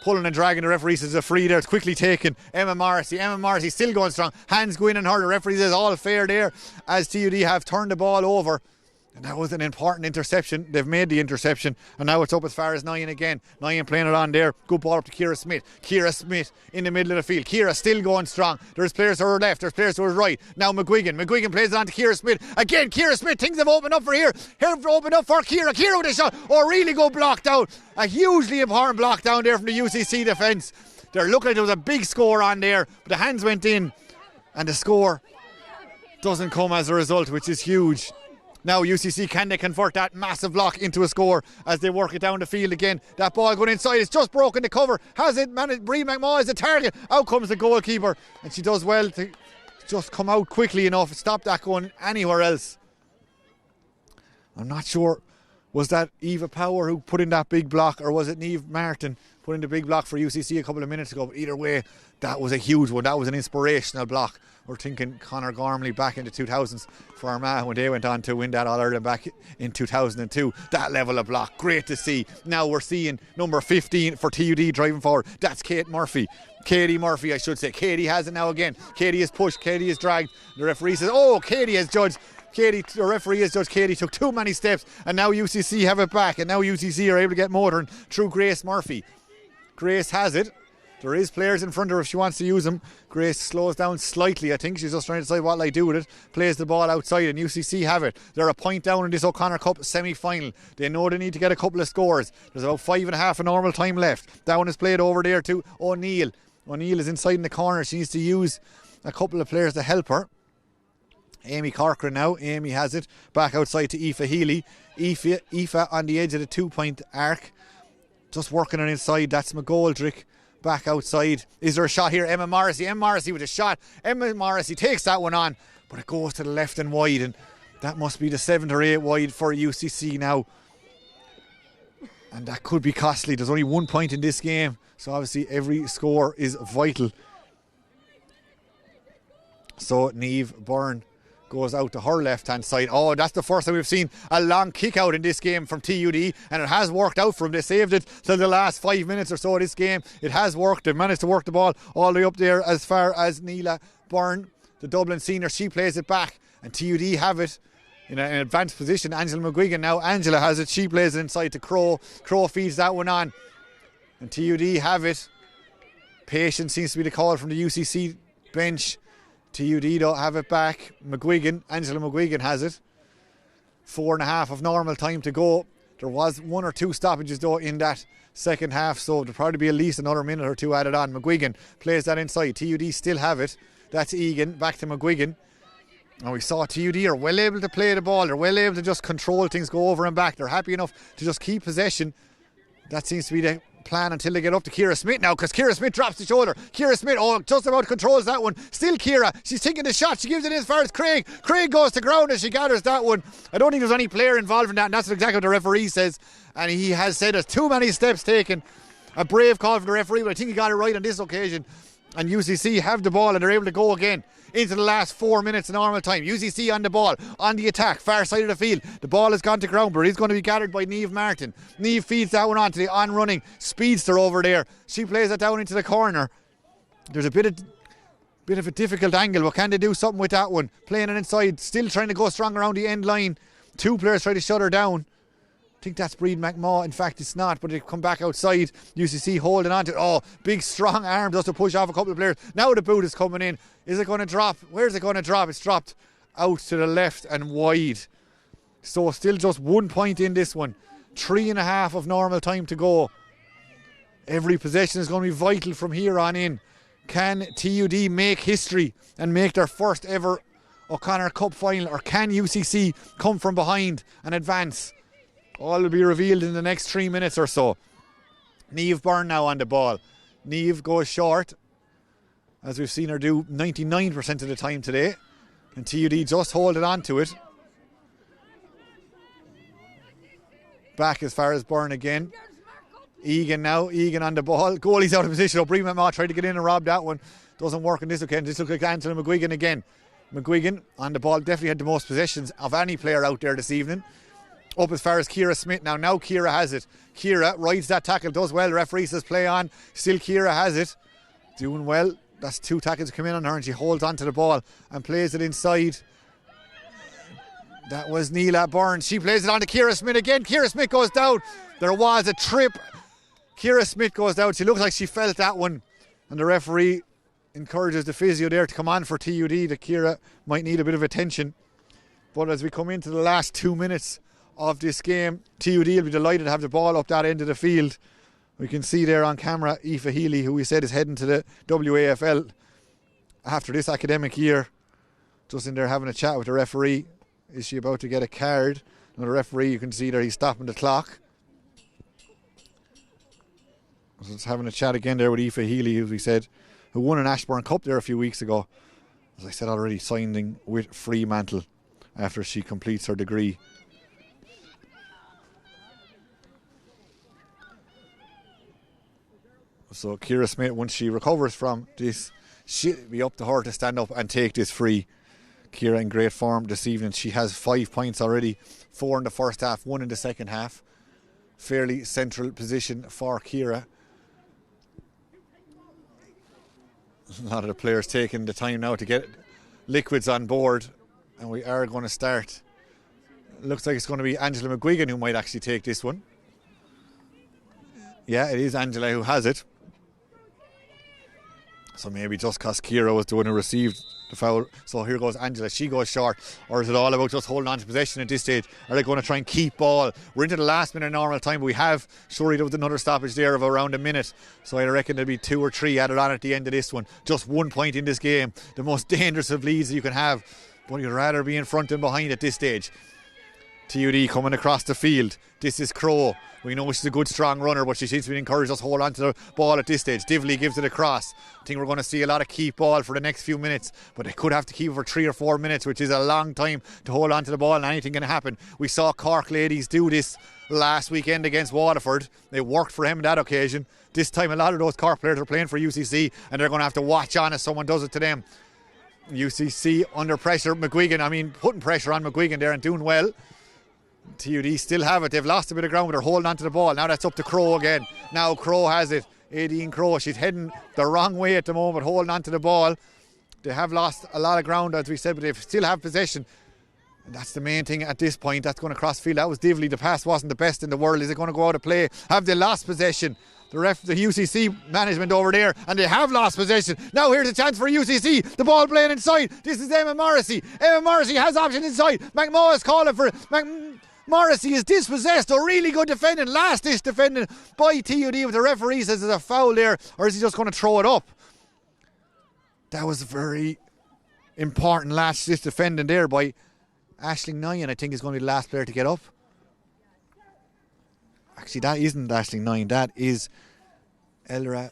Pulling and dragging, the referee says a free there. It's quickly taken. Emma Morrissey still going strong. Hands go in on her. The referee says all fair there as TUD have turned the ball over. And that was an important interception. They've made the interception. And now it's up as far as Nyan again. Nyan playing it on there. Good ball up to Ciara Smith. Ciara Smith in the middle of the field. Ciara still going strong. There's players to her left. There's players to her right. Now McGuigan. McGuigan plays it on to Ciara Smith. Again, Ciara Smith. Things have opened up for here. Have opened up for Ciara. Ciara with a shot. Oh, really good block down. A hugely important block down there from the UCC defence. They're looking like there was a big score on there. But the hands went in. And the score doesn't come as a result, which is huge. Now UCC, can they convert that massive block into a score as they work it down the field again? That ball going inside, it's just broken the cover. Has it managed? Brie McMaw is the target. Out comes the goalkeeper, and she does well to just come out quickly enough, stop that going anywhere else. I'm not sure, was that Eva Power who put in that big block, or was it Niamh Martin put in the big block for UCC a couple of minutes ago? But either way, that was a huge one. That was an inspirational block. We're thinking Conor Gormley back in the 2000s for Armagh when they went on to win that All-Ireland back in 2002. That level of block, great to see. Now we're seeing number 15 for TUD driving forward. That's Katie Murphy, I should say. Katie has it now again. Katie is pushed, Katie is dragged. The referee says, oh, Katie has judged. The referee has judged Katie took too many steps, and now UCC have it back, and now UCC are able to get motoring through Grace Murphy. Grace has it. There is players in front of her if she wants to use them. Grace slows down slightly. I think she's just trying to decide what I do with it. Plays the ball outside, and UCC have it. They're a point down in this O'Connor Cup semi-final. They know they need to get a couple of scores. There's about 5.5 of normal time left. That one is played over there to O'Neill. O'Neill is inside in the corner. She needs to use a couple of players to help her. Amy Corcoran now. Amy has it. Back outside to Aoife Healy. Aoife on the edge of the 2-point arc. Just working on inside. That's McGoldrick. Back outside. Is there a shot here? Emma Morrissey with a shot. Emma Morrissey takes that one on, but it goes to the left and wide, and that must be the 7 or 8 wide for UCC now. And that could be costly. There's only 1 point in this game, so obviously every score is vital. So Niamh Byrne goes out to her left-hand side. Oh, that's the first time we've seen a long kick-out in this game from TUD, and it has worked out for them. They saved it till the last 5 minutes or so of this game. It has worked. They've managed to work the ball all the way up there as far as Niamh Byrne, the Dublin senior. She plays it back, and TUD have it in an advanced position. Angela McGuigan now. Angela has it. She plays it inside to Crow. Crow feeds that one on, and TUD have it. Patience seems to be the call from the UCC bench. TUD don't have it back. Angela McGuigan has it. 4.5 of normal time to go. There was 1 or 2 stoppages though in that second half, so there'll probably be at least another minute or 2 added on. McGuigan plays that inside. TUD still have it. That's Egan. Back to McGuigan. And we saw TUD are well able to play the ball. They're well able to just control things, go over and back. They're happy enough to just keep possession. That seems to be the plan until they get up to Ciara Smith now, because Ciara Smith drops the shoulder. Ciara Smith, just about controls that one. Still Ciara, she's taking the shot. She gives it in as far as Craig. Craig goes to ground as she gathers that one. I don't think there's any player involved in that, and that's exactly what the referee says. And he has said there's too many steps taken. A brave call from the referee, but I think he got it right on this occasion. And UCC have the ball, and they're able to go again into the last 4 minutes of normal time. UCC on the ball, on the attack, far side of the field. The ball has gone to ground, but it's going to be gathered by Niamh Martin. Niamh feeds that one on to the on-running speedster over there. She plays that down into the corner. There's a bit of a difficult angle, but can they do something with that one? Playing it inside, still trying to go strong around the end line. 2 players try to shut her down. I think that's Breed McMaw. In fact, it's not, but they come back outside. UCC holding on to it. Oh, big strong arm just to push off a couple of players. Now the boot is coming in. Is it going to drop? Where's it going to drop? It's dropped out to the left and wide. So still just 1 point in this one. 3.5 of normal time to go. Every possession is going to be vital from here on in. Can TUD make history and make their first ever O'Connor Cup final, or can UCC come from behind and advance? All will be revealed in the next 3 minutes or so. Niamh Byrne now on the ball. Niamh goes short, as we've seen her do 99% of the time today. And TUD just holding on to it. Back as far as Byrne again. Egan now. Egan on the ball. Goalie's out of position. O'Brien McMaw tried to get in and rob that one. Doesn't work on this occasion. This looks like Angela McGuigan again. McGuigan on the ball. Definitely had the most possessions of any player out there this evening. Up as far as Ciara Smith now. Now Ciara has it. Ciara rides that tackle, does well. Referee says play on. Still Ciara has it. Doing well. That's 2 tackles come in on her, and she holds on to the ball and plays it inside. That was Niamh Byrne. She plays it on to Ciara Smith again. Ciara Smith goes down. There was a trip. Ciara Smith goes down. She looks like she felt that one. And the referee encourages the physio there to come on for TUD. That Ciara might need a bit of attention. But as we come into the last 2 minutes of this game, TUD will be delighted to have the ball up that end of the field. We can see there on camera Aoife Healy, who we said is heading to the WAFL after this academic year. Just in there having a chat with the referee. Is she about to get a card? And the referee, you can see there, he's stopping the clock. So it's having a chat again there with Aoife Healy, as we said, who won an Ashbourne Cup there a few weeks ago. As I said already, signing with Fremantle after she completes her degree. So Ciara Smith, once she recovers from this, She'll be up to her to stand up and take this free. Ciara in great form this evening. She has 5 points already. 4 in the first half, 1 in the second half. Fairly central position for Ciara. A lot of the players taking the time now to get liquids on board, and we are going to start. Looks like it's going to be Angela McGuigan who might actually take this one. Yeah, it is Angela who has it. So maybe just because Ciara was the one who received the foul. So here goes Angela. She goes short. Or is it all about just holding on to possession at this stage? Are they going to try and keep ball? We're into the last minute of normal time, but we have, surely there was another stoppage there of around a minute. So I reckon there'll be 2 or 3 added on at the end of this one. Just 1 point in this game. The most dangerous of leads you can have. But you'd rather be in front than behind at this stage. TUD coming across the field. This is Crow. We know she's a good strong runner, but she seems to be encouraged us to hold on to the ball at this stage. Divley gives it across. I think we're going to see a lot of keep ball for the next few minutes, but they could have to keep it for 3 or 4 minutes, which is a long time to hold on to the ball, and anything can happen. We saw Cork ladies do this last weekend against Waterford. They worked for him on that occasion. This time a lot of those Cork players are playing for UCC, and they're going to have to watch on as someone does it to them. UCC under pressure. McGuigan, putting pressure on McGuigan there and doing well. TUD still have it. They've lost a bit of ground, but they're holding on to the ball. Now that's up to Crow again. Now Crow has it. Aideen Crow. She's heading the wrong way at the moment, holding on to the ball. They have lost a lot of ground, as we said, but they still have possession. And that's the main thing at this point. That's going to cross field. That was Divley. The pass wasn't the best in the world. Is it going to go out of play? Have they lost possession? The UCC management over there, and they have lost possession. Now here's a chance for UCC. The ball playing inside. This is Emma Morrissey. Emma Morrissey has option inside. McMahon is calling for it. Morrissey is dispossessed. A really good defending. Last-ish defending by TUD, with the referee says there's a foul there, or is he just going to throw it up? That was a very important last-ish defending there by Aisling Nyan. I think is going to be the last player to get up. Actually, that isn't Aisling Nyan. That is Elra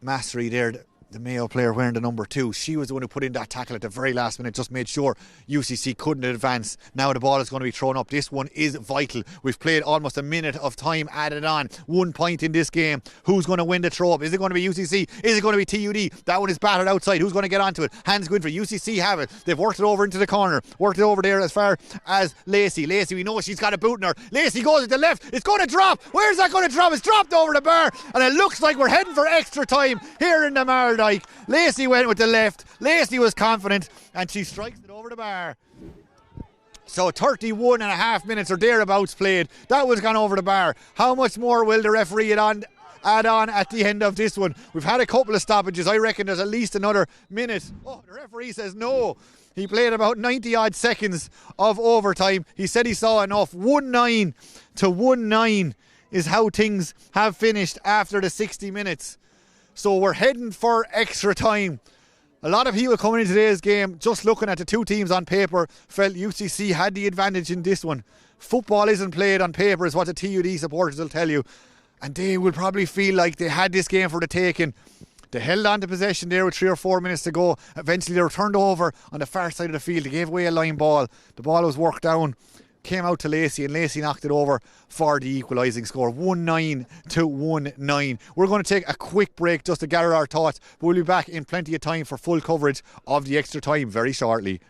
Masri there, the Mayo player wearing the number 2. She was the one who put in that tackle at the very last minute, just made sure UCC couldn't advance. Now the ball is going to be thrown up. This one is vital. We've played almost a minute of time added on. 1 point in this game. Who's going to win the throw up? Is it going to be UCC? Is it going to be TUD? That one is battered outside. Who's going to get onto it? Hands go in for UCC have it. They've worked it over into the corner. Worked it over there as far as Lacey. Lacey, we know she's got a boot in her. Lacey goes to the left. It's going to drop. Where's that going to drop? It's dropped over the bar, and it looks like we're heading for extra time here in the Mardyke. Lacey went with the left. Lacey was confident, and she strikes it over the bar. So 31 and a half minutes or thereabouts played. That was gone over the bar. How much more will the referee add on at the end of this one? We've had a couple of stoppages. I reckon there's at least another minute. Oh, the referee says no. He played about 90 odd seconds of overtime. He said he saw enough. 1-9 to 1-9 is how things have finished after the 60 minutes. So we're heading for extra time. A lot of people coming into today's game, just looking at the two teams on paper, felt UCC had the advantage in this one. Football isn't played on paper, is what the TUD supporters will tell you. And they will probably feel like they had this game for the taking. They held on to possession there with 3 or 4 minutes to go. Eventually they were turned over on the far side of the field. They gave away a line ball. The ball was worked down. Came out to Lacey, and Lacey knocked it over for the equalising score. 1-9 to 1-9. We're going to take a quick break just to gather our thoughts, but we'll be back in plenty of time for full coverage of the extra time very shortly.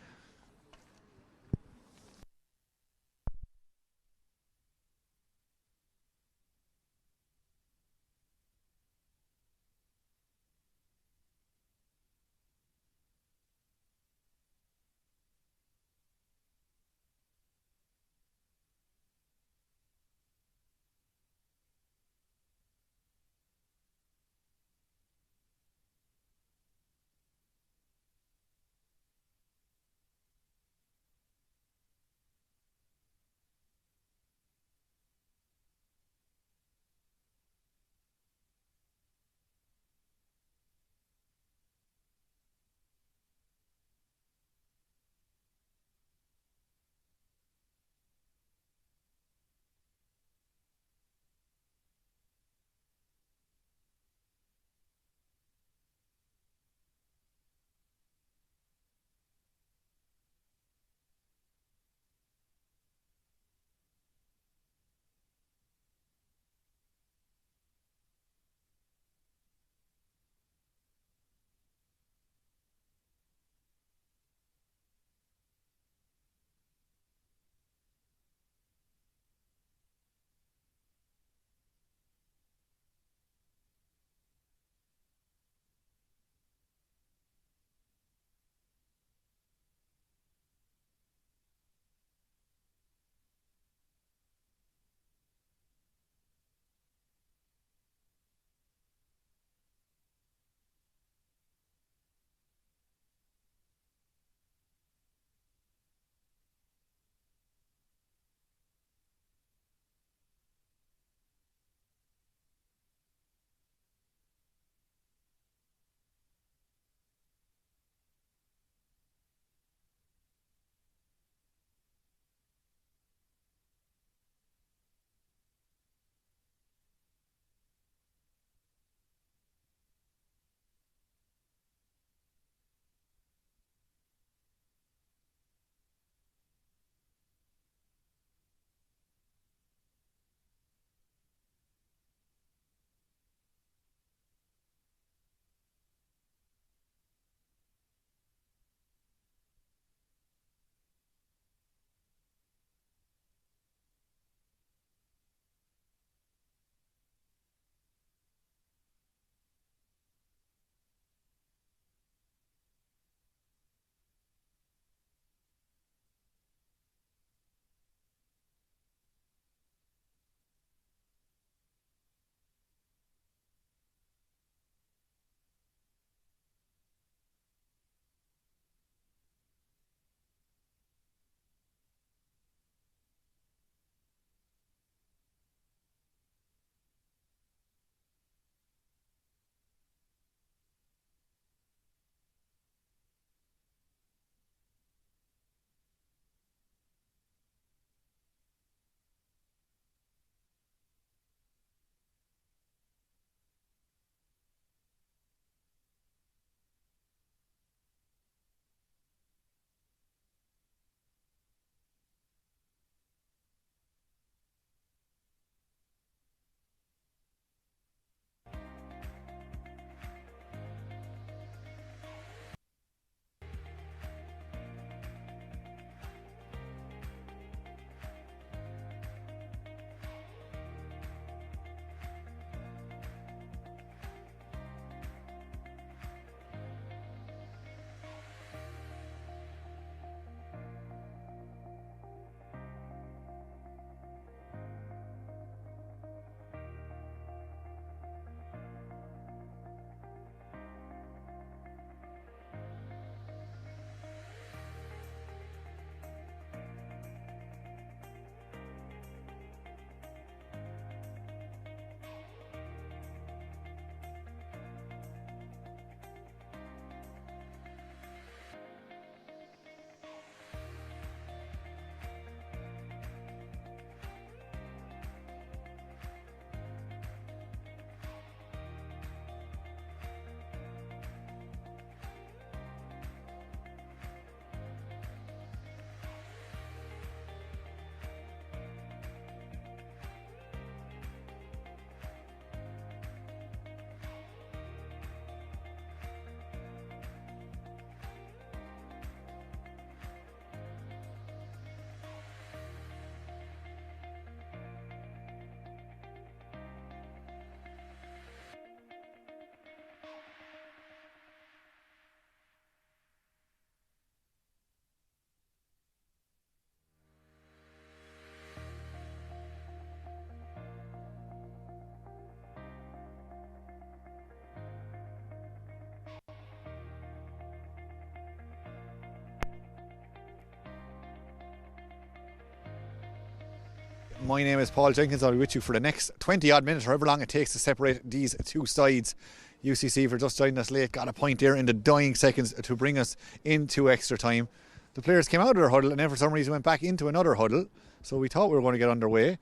My name is Paul Jenkins. I'll be with you for the next 20 odd minutes, however long it takes to separate these two sides. UCC, for just joining us late, got a point there in the dying seconds to bring us into extra time. The players came out of their huddle and then for some reason went back into another huddle, so we thought we were going to get underway.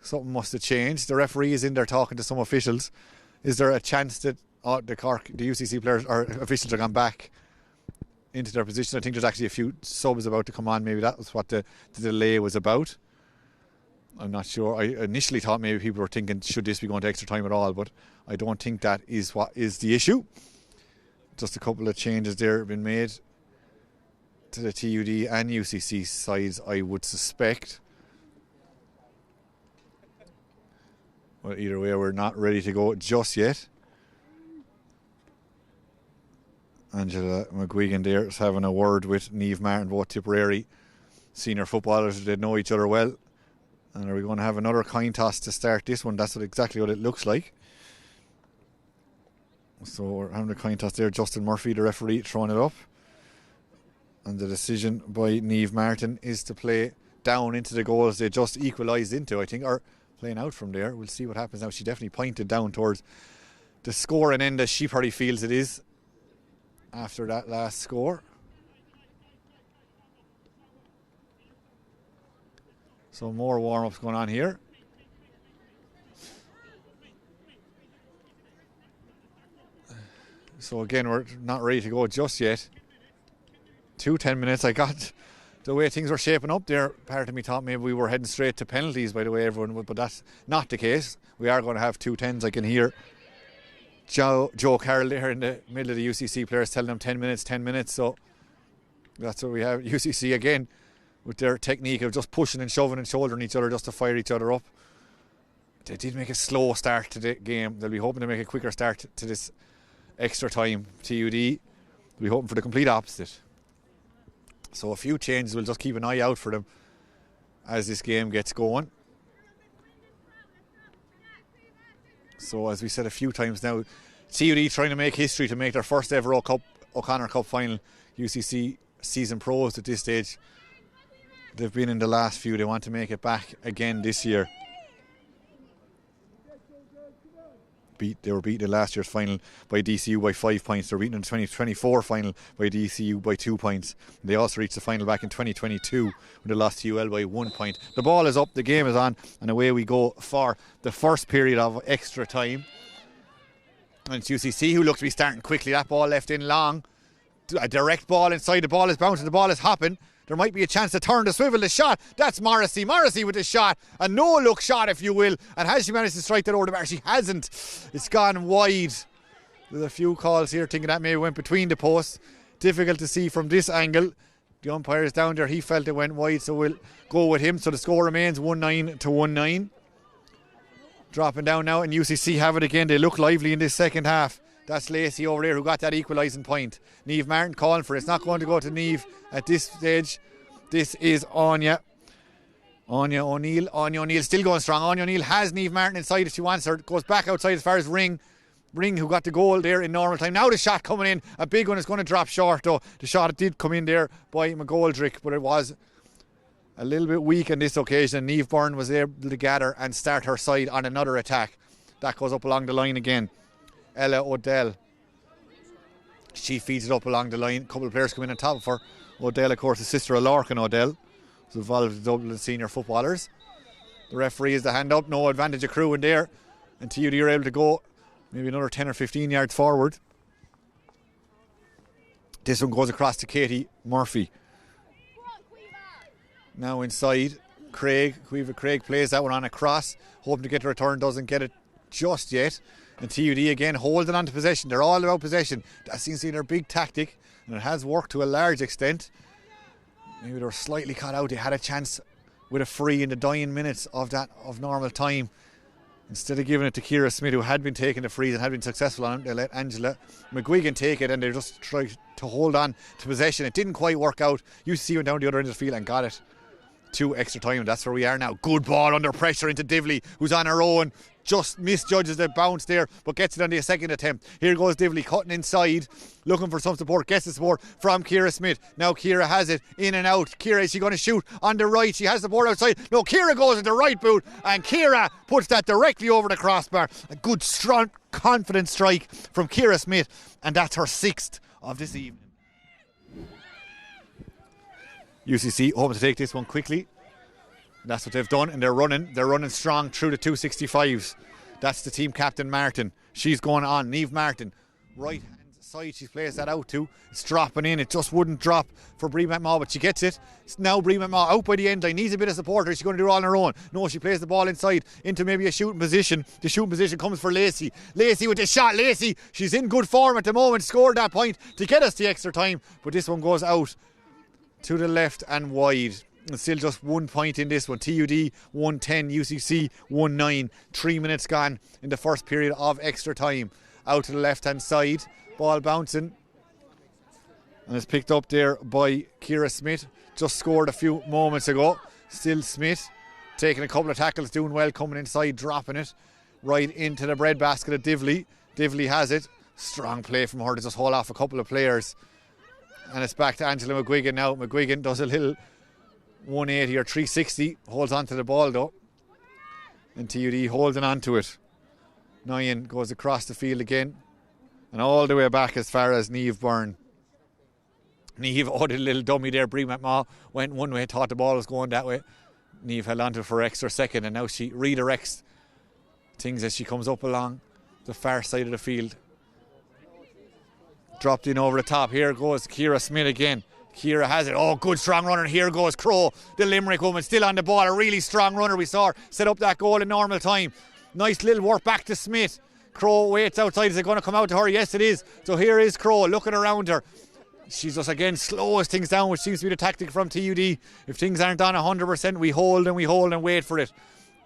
Something must have changed. The referee is in there talking to some officials. Is there a chance that the UCC players or officials are gone back into their position? I think there's actually a few subs about to come on. Maybe that was what the delay was about. I'm not sure. I initially thought maybe people were thinking, should this be going to extra time at all? But I don't think that is what is the issue. Just a couple of changes there have been made to the TUD and UCC sides, I would suspect. Well, either way, we're not ready to go just yet. Angela McGuigan there is having a word with Niamh Martin, both Tipperary senior footballers. They know each other well. And are we going to have another coin toss to start this one? That's exactly what it looks like. So we're having a coin toss there. Justin Murphy, the referee, throwing it up. And the decision by Niamh Martin is to play down into the goals they just equalised into, I think, or playing out from there. We'll see what happens now. She definitely pointed down towards the scoring end, as she probably feels it is after that last score. So more warm-ups going on here. So again, we're not ready to go just yet. 10 minutes. I got the way things were shaping up there. Part of me thought maybe we were heading straight to penalties by the way everyone would, but that's not the case. We are going to have 2 10s. I can hear Joe Carroll there in the middle of the UCC players telling them 10 minutes. So that's what we have. UCC again with their technique of just pushing and shoving and shouldering each other just to fire each other up. They did make a slow start to the game. They'll be hoping to make a quicker start to this extra time. TUD will be hoping for the complete opposite. So a few changes, we'll just keep an eye out for them as this game gets going. So as we said a few times now, TUD trying to make history to make their first ever O'Connor Cup Final. UCC season pros at this stage. They've been in the last few. They want to make it back again this year. They were beaten in last year's final by DCU by 5 points. They were beaten in the 2024 final by DCU by 2 points. They also reached the final back in 2022 when they lost to UL by 1 point. The ball is up, the game is on, and away we go for the first period of extra time. And it's UCC who look to be starting quickly. That ball left in long. A direct ball inside. The ball is bouncing. The ball is hopping. There might be a chance to turn the swivel, the shot. That's Morrissey. Morrissey with the shot. A no-look shot, if you will. And has she managed to strike that over the bar? She hasn't. It's gone wide. There's a few calls here thinking that maybe went between the posts. Difficult to see from this angle. The umpire is down there. He felt it went wide, so we'll go with him. So the score remains 1-9 to 1-9. Dropping down now, and UCC have it again. They look lively in this second half. That's Lacey over there who got that equalising point. Niamh Martin calling for it. It's not going to go to Niamh at this stage. This is Anya. Anya O'Neill. Anya O'Neill still going strong. Anya O'Neill has Niamh Martin inside if she wants her. Goes back outside as far as Ring. Ring, who got the goal there in normal time. Now the shot coming in. A big one is going to drop short though. The shot did come in there by McGoldrick, but it was a little bit weak on this occasion. Niamh Byrne was able to gather and start her side on another attack. That goes up along the line again. Ella O'Dell. She feeds it up along the line. A couple of players come in on top of her. O'Dell, of course, the sister of Larkin O'Dell, who's involved with the Dublin senior footballers. The referee is the hand up. No advantage accruing there. And TUD are able to go maybe another 10 or 15 yards forward. This one goes across to Katie Murphy. Now inside, Craig. Craig plays that one on a cross, hoping to get the return. Doesn't get it just yet. And TUD again holding on to possession. They're all about possession. That seems to be their big tactic, and it has worked to a large extent. Maybe they were slightly caught out. They had a chance with a free in the dying minutes of normal time. Instead of giving it to Ciara Smith, who had been taking the frees and had been successful on it, they let Angela McGuigan take it, and they just tried to hold on to possession. It didn't quite work out. UCC went down the other end of the field and got it to extra time. That's where we are now. Good ball under pressure into Divley, who's on her own. just misjudges the bounce there, but gets it on the second attempt. Here goes Divley cutting inside, looking for some support, gets the support from Ciara Smith. Now Ciara has it in and out. Ciara, is she going to shoot on the right? She has the board outside. No, Ciara goes into right boot, and Ciara puts that directly over the crossbar. A good, strong, confident strike from Ciara Smith, and that's her 6th of this evening. UCC hoping to take this one quickly. That's what they've done, and they're running strong through the 265s. That's the team captain Martin. She's going on. Niamh Martin, right hand side, she's placed that out to. It's dropping in. It just wouldn't drop for Brie McMaw, but she gets it. It's now Brie McMaw out by the end line, needs a bit of support, or is she going to do it all on her own? No, she plays the ball inside into maybe a shooting position. The shooting position comes for Lacey. Lacey with the shot. Lacey, she's in good form at the moment, scored that point to get us the extra time, but this one goes out to the left and wide. And still just 1 point in this one. TUD 110, UCC 1-9. 3 minutes gone in the first period of extra time. Out to the left hand side, ball bouncing, and it's picked up there by Ciara Smith. Just scored a few moments ago. Still Smith taking a couple of tackles, doing well, coming inside, dropping it right into the breadbasket of Divley. Divley has it. Strong play from her to just haul off a couple of players. And it's back to Angela McGuigan now. McGuigan does a little 180 or 360, holds on to the ball though, and TUD holding on to it. Nyan goes across the field again and all the way back as far as Niamh Byrne. Niamh, oh, the little dummy there. Brie McMaw went one way, thought the ball was going that way. Niamh held on to it for extra second, and now she redirects things as she comes up along the far side of the field. Dropped in over the top. Here goes Ciara Smith again. Ciara has it. Oh, good strong runner. Here goes Crow, the Limerick woman, still on the ball. A really strong runner. We saw her set up that goal in normal time. Nice little work back to Smith. Crow waits outside. Is it going to come out to her? Yes, it is. So here is Crow looking around her. She's just again slows things down, which seems to be the tactic from TUD. If things aren't on 100%, we hold and wait for it.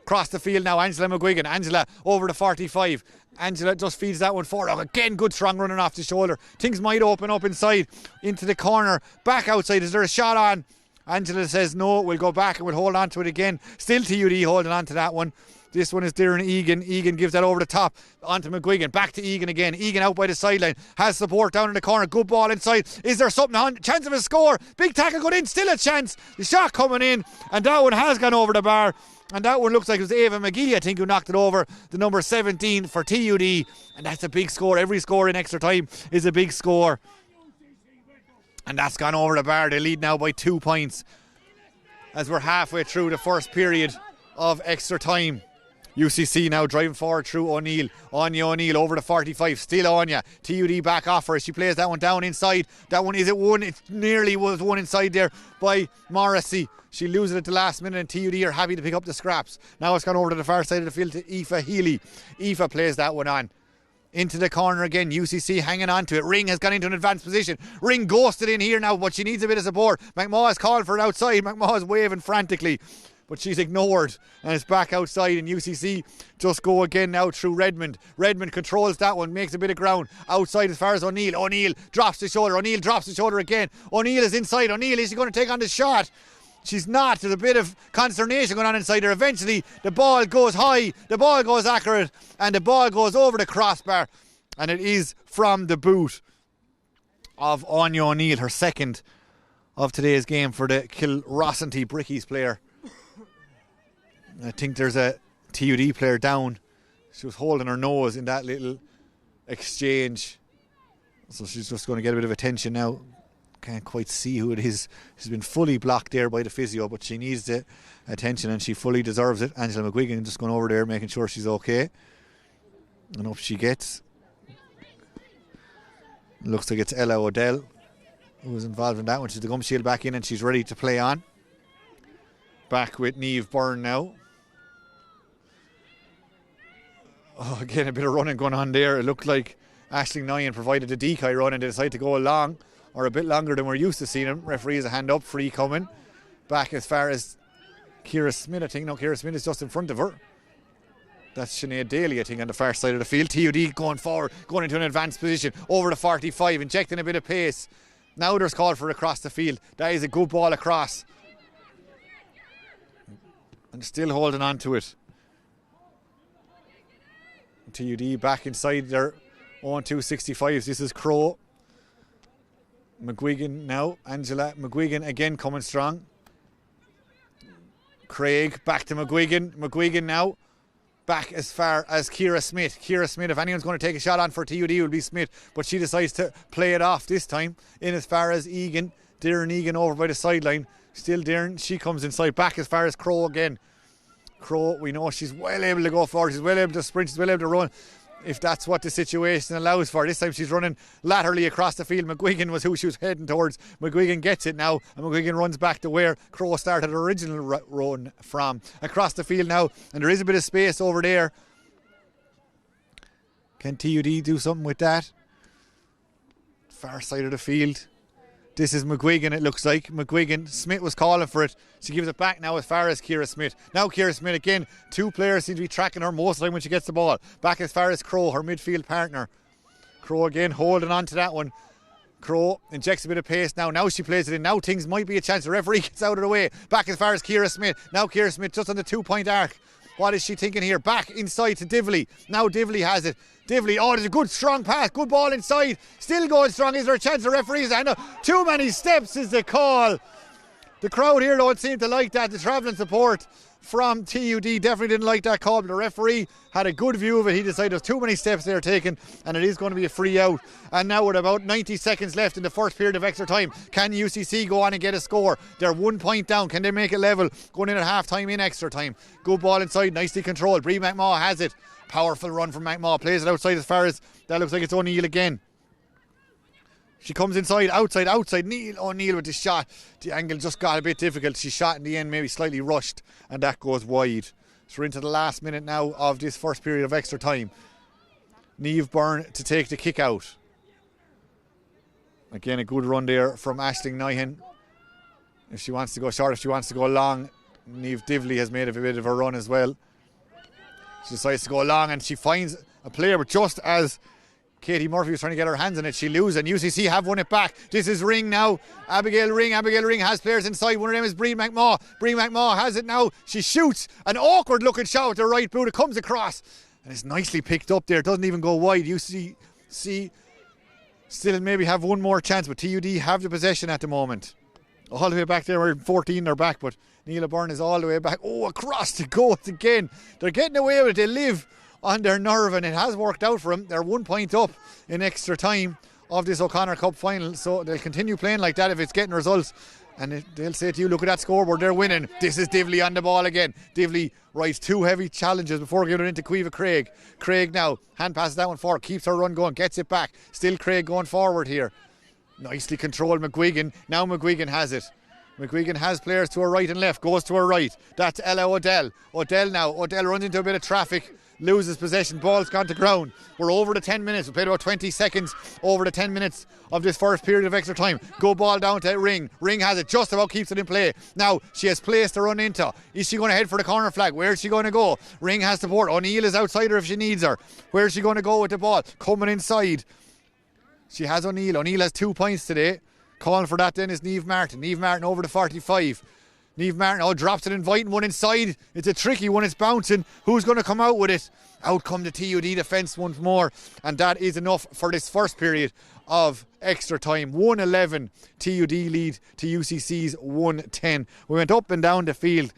Across the field now, Angela McGuigan. Angela over the 45. Angela just feeds that one forward. Again, good strong running off the shoulder. Things might open up inside, into the corner. Back outside. Is there a shot on? Angela says no. We'll go back and we'll hold on to it again. Still TUD holding on to that one. This one is Darren Egan. Egan gives that over the top onto McGuigan. Back to Egan again. Egan out by the sideline. Has support down in the corner. Good ball inside. Is there something on? Chance of a score. Big tackle going in. Still a chance. The shot coming in. And that one has gone over the bar. And that one looks like it was Ava McGee, I think, who knocked it over. The number 17 for TUD. And that's a big score. Every score in extra time is a big score. And that's gone over the bar. They lead now by 2 points as we're halfway through the first period of extra time. UCC now driving forward through O'Neill. Anya O'Neill over the 45. Still Anya. TUD back off her. She plays that one down inside. That one, is it one? It nearly was one inside there by Morrissey. She loses it at the last minute, and TUD are happy to pick up the scraps. Now it's gone over to the far side of the field to Aoife Healy. Aoife plays that one on. Into the corner again. UCC hanging on to it. Ring has gone into an advanced position. Ring ghosted in here now, but she needs a bit of support. McMaw has called for it outside. McMaw is waving frantically, but she's ignored, and it's back outside, and UCC just go again now through Redmond. Redmond controls that one, makes a bit of ground outside as far as O'Neill. O'Neill drops the shoulder. O'Neill drops the shoulder again. O'Neill is inside. O'Neill, is she going to take on the shot? She's not. There's a bit of consternation going on inside her. Eventually the ball goes high, the ball goes accurate, and the ball goes over the crossbar, and it is from the boot of Anya O'Neill, her second of today's game for the Kilrossenty Brickies player. I think there's a TUD player down. She was holding her nose in that little exchange, so she's just going to get a bit of attention now. Can't quite see who it is. She's been fully blocked there by the physio, but she needs the attention and she fully deserves it. Angela McGuigan just going over there making sure she's okay, and up she gets. Looks like it's Ella O'Dell who was involved in that one. She's the gum shield back in and she's ready to play on. Back with Niamh Byrne now. Oh, again, a bit of running going on there. It looked like Aisling Nyan provided a decoy run and they decided to go along, or a bit longer than we're used to seeing him. Referee has a hand up, free coming. Back as far as Ciara Smith, I think. No, Ciara Smith is just in front of her. That's Sinead Daly, I think, on the far side of the field. TUD going forward, going into an advanced position, over the 45, injecting a bit of pace. Now there's call for across the field. That is a good ball across. And still holding on to it. TUD back inside their own 265s. This is Crow. McGuigan now. Angela McGuigan again coming strong. Craig back to McGuigan. McGuigan now back as far as Ciara Smith. Ciara Smith, if anyone's going to take a shot on for TUD, it will be Smith, but she decides to play it off this time in as far as Egan. Darren Egan over by the sideline. Still Darren, she comes inside back as far as Crow again. Crow, we know she's well able to go forward, she's well able to sprint, she's well able to run if that's what the situation allows for. This time she's running laterally across the field. McGuigan was who she was heading towards. McGuigan gets it now, and McGuigan runs back to where Crow started her original run from. Across the field now, and there is a bit of space over there. Can TUD do something with that? Far side of the field. This is McGuigan, it looks like. McGuigan, Smith was calling for it. She gives it back now as far as Ciara Smith. Now Ciara Smith again. Two players seem to be tracking her most of the time when she gets the ball. Back as far as Crow, her midfield partner. Crow again holding on to that one. Crow injects a bit of pace now. Now she plays it in. Now things might be a chance. The referee gets out of the way. Back as far as Ciara Smith. Now Ciara Smith just on the 2-point arc. What is she thinking here? Back inside to Divley. Now Divley has it. Divley, oh, there's a good strong pass. Good ball inside. Still going strong. Is there a chance? The referees, I know. Too many steps is the call. The crowd here don't seem to like that. The travelling support from TUD definitely didn't like that call. But the referee had a good view of it. He decided there's too many steps they're taking, and it is going to be a free out. And now with about 90 seconds left in the first period of extra time, can UCC go on and get a score? They're 1 point down. Can they make it level? Going in at half time in extra time. Good ball inside, nicely controlled. Bree McMaw has it. Powerful run from McMaw. Plays it outside as far as that looks like it's O'Neill again. She comes inside, outside. Neil O'Neill with the shot. The angle just got a bit difficult. She shot in the end, maybe slightly rushed, and that goes wide. So we're into the last minute now of this first period of extra time. Niamh Byrne to take the kick out. Again, a good run there from Aisling Nyhan. If she wants to go short, if she wants to go long, Niamh Divley has made a bit of a run as well. She decides to go long, and she finds a player, but just as Katie Murphy was trying to get her hands on it, she loses, and UCC have won it back. This is Ring now. Abigail Ring has players inside. One of them is Bree McMaw. Bree McMaw has it now. She shoots an awkward looking shot with the right boot. It comes across, and it's nicely picked up there. It doesn't even go wide. UCC still maybe have one more chance, but TUD have the possession at the moment. All the way back there, we're 14 they're back, but Neela Byrne is all the way back. Oh, across the goals again. They're getting away with it. They live on their nerve, and it has worked out for them. They're 1 point up in extra time of this O'Connor Cup final, so they'll continue playing like that if it's getting results. And they'll say to you, look at that scoreboard, they're winning. This is Divley on the ball again. Divley writes two heavy challenges before giving it into Caoimhe Craig. Craig now, hand passes that one forward, keeps her run going, gets it back. Still Craig going forward here. Nicely controlled McGuigan. Now McGuigan has it. McGuigan has players to her right and left, goes to her right. That's Ella Odell. Odell runs into a bit of traffic, loses possession, ball's gone to ground. We're over the 10 minutes. We played about 20 seconds over the 10 minutes of this first period of extra time. Go ball down to Ring. Ring has it, just about keeps it in play. Now she has place to run into. Is she going to head for the corner flag? Where's she going to go? Ring has support. O'Neill is outside her if she needs her. Where's she going to go with the ball? Coming inside. She has O'Neill. O'Neill has 2 points today. Calling for that then is Niamh Martin. Niamh Martin over the 45. Niamh Martin, drops it, inviting one inside. It's a tricky one, it's bouncing. Who's going to come out with it? Out come the TUD defence once more. And that is enough for this first period of extra time. 1-11 TUD lead to UCC's 1-10. We went up and down the field,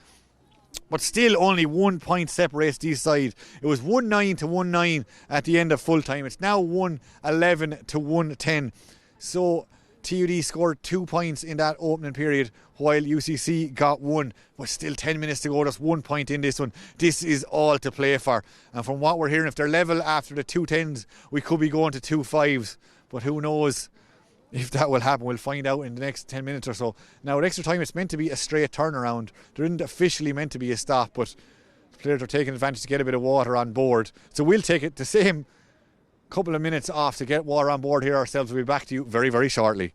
but still only 1 point separates these sides. It was 1-9 to 1-9 at the end of full time. It's now 1-11 to 1-10. So TUD scored 2 points in that opening period while UCC got one, but still 10 minutes to go, just 1 point in this one. This is all to play for, and from what we're hearing, if they're level after the 2-10s, we could be going to 2-5s, but who knows if that will happen. We'll find out in the next 10 minutes or so. Now at extra time it's meant to be a straight turnaround. There isn't officially meant to be a stop, but the players are taking advantage to get a bit of water on board, so we'll take it the same couple of minutes off to get water on board here ourselves. We'll be back to you very, very shortly.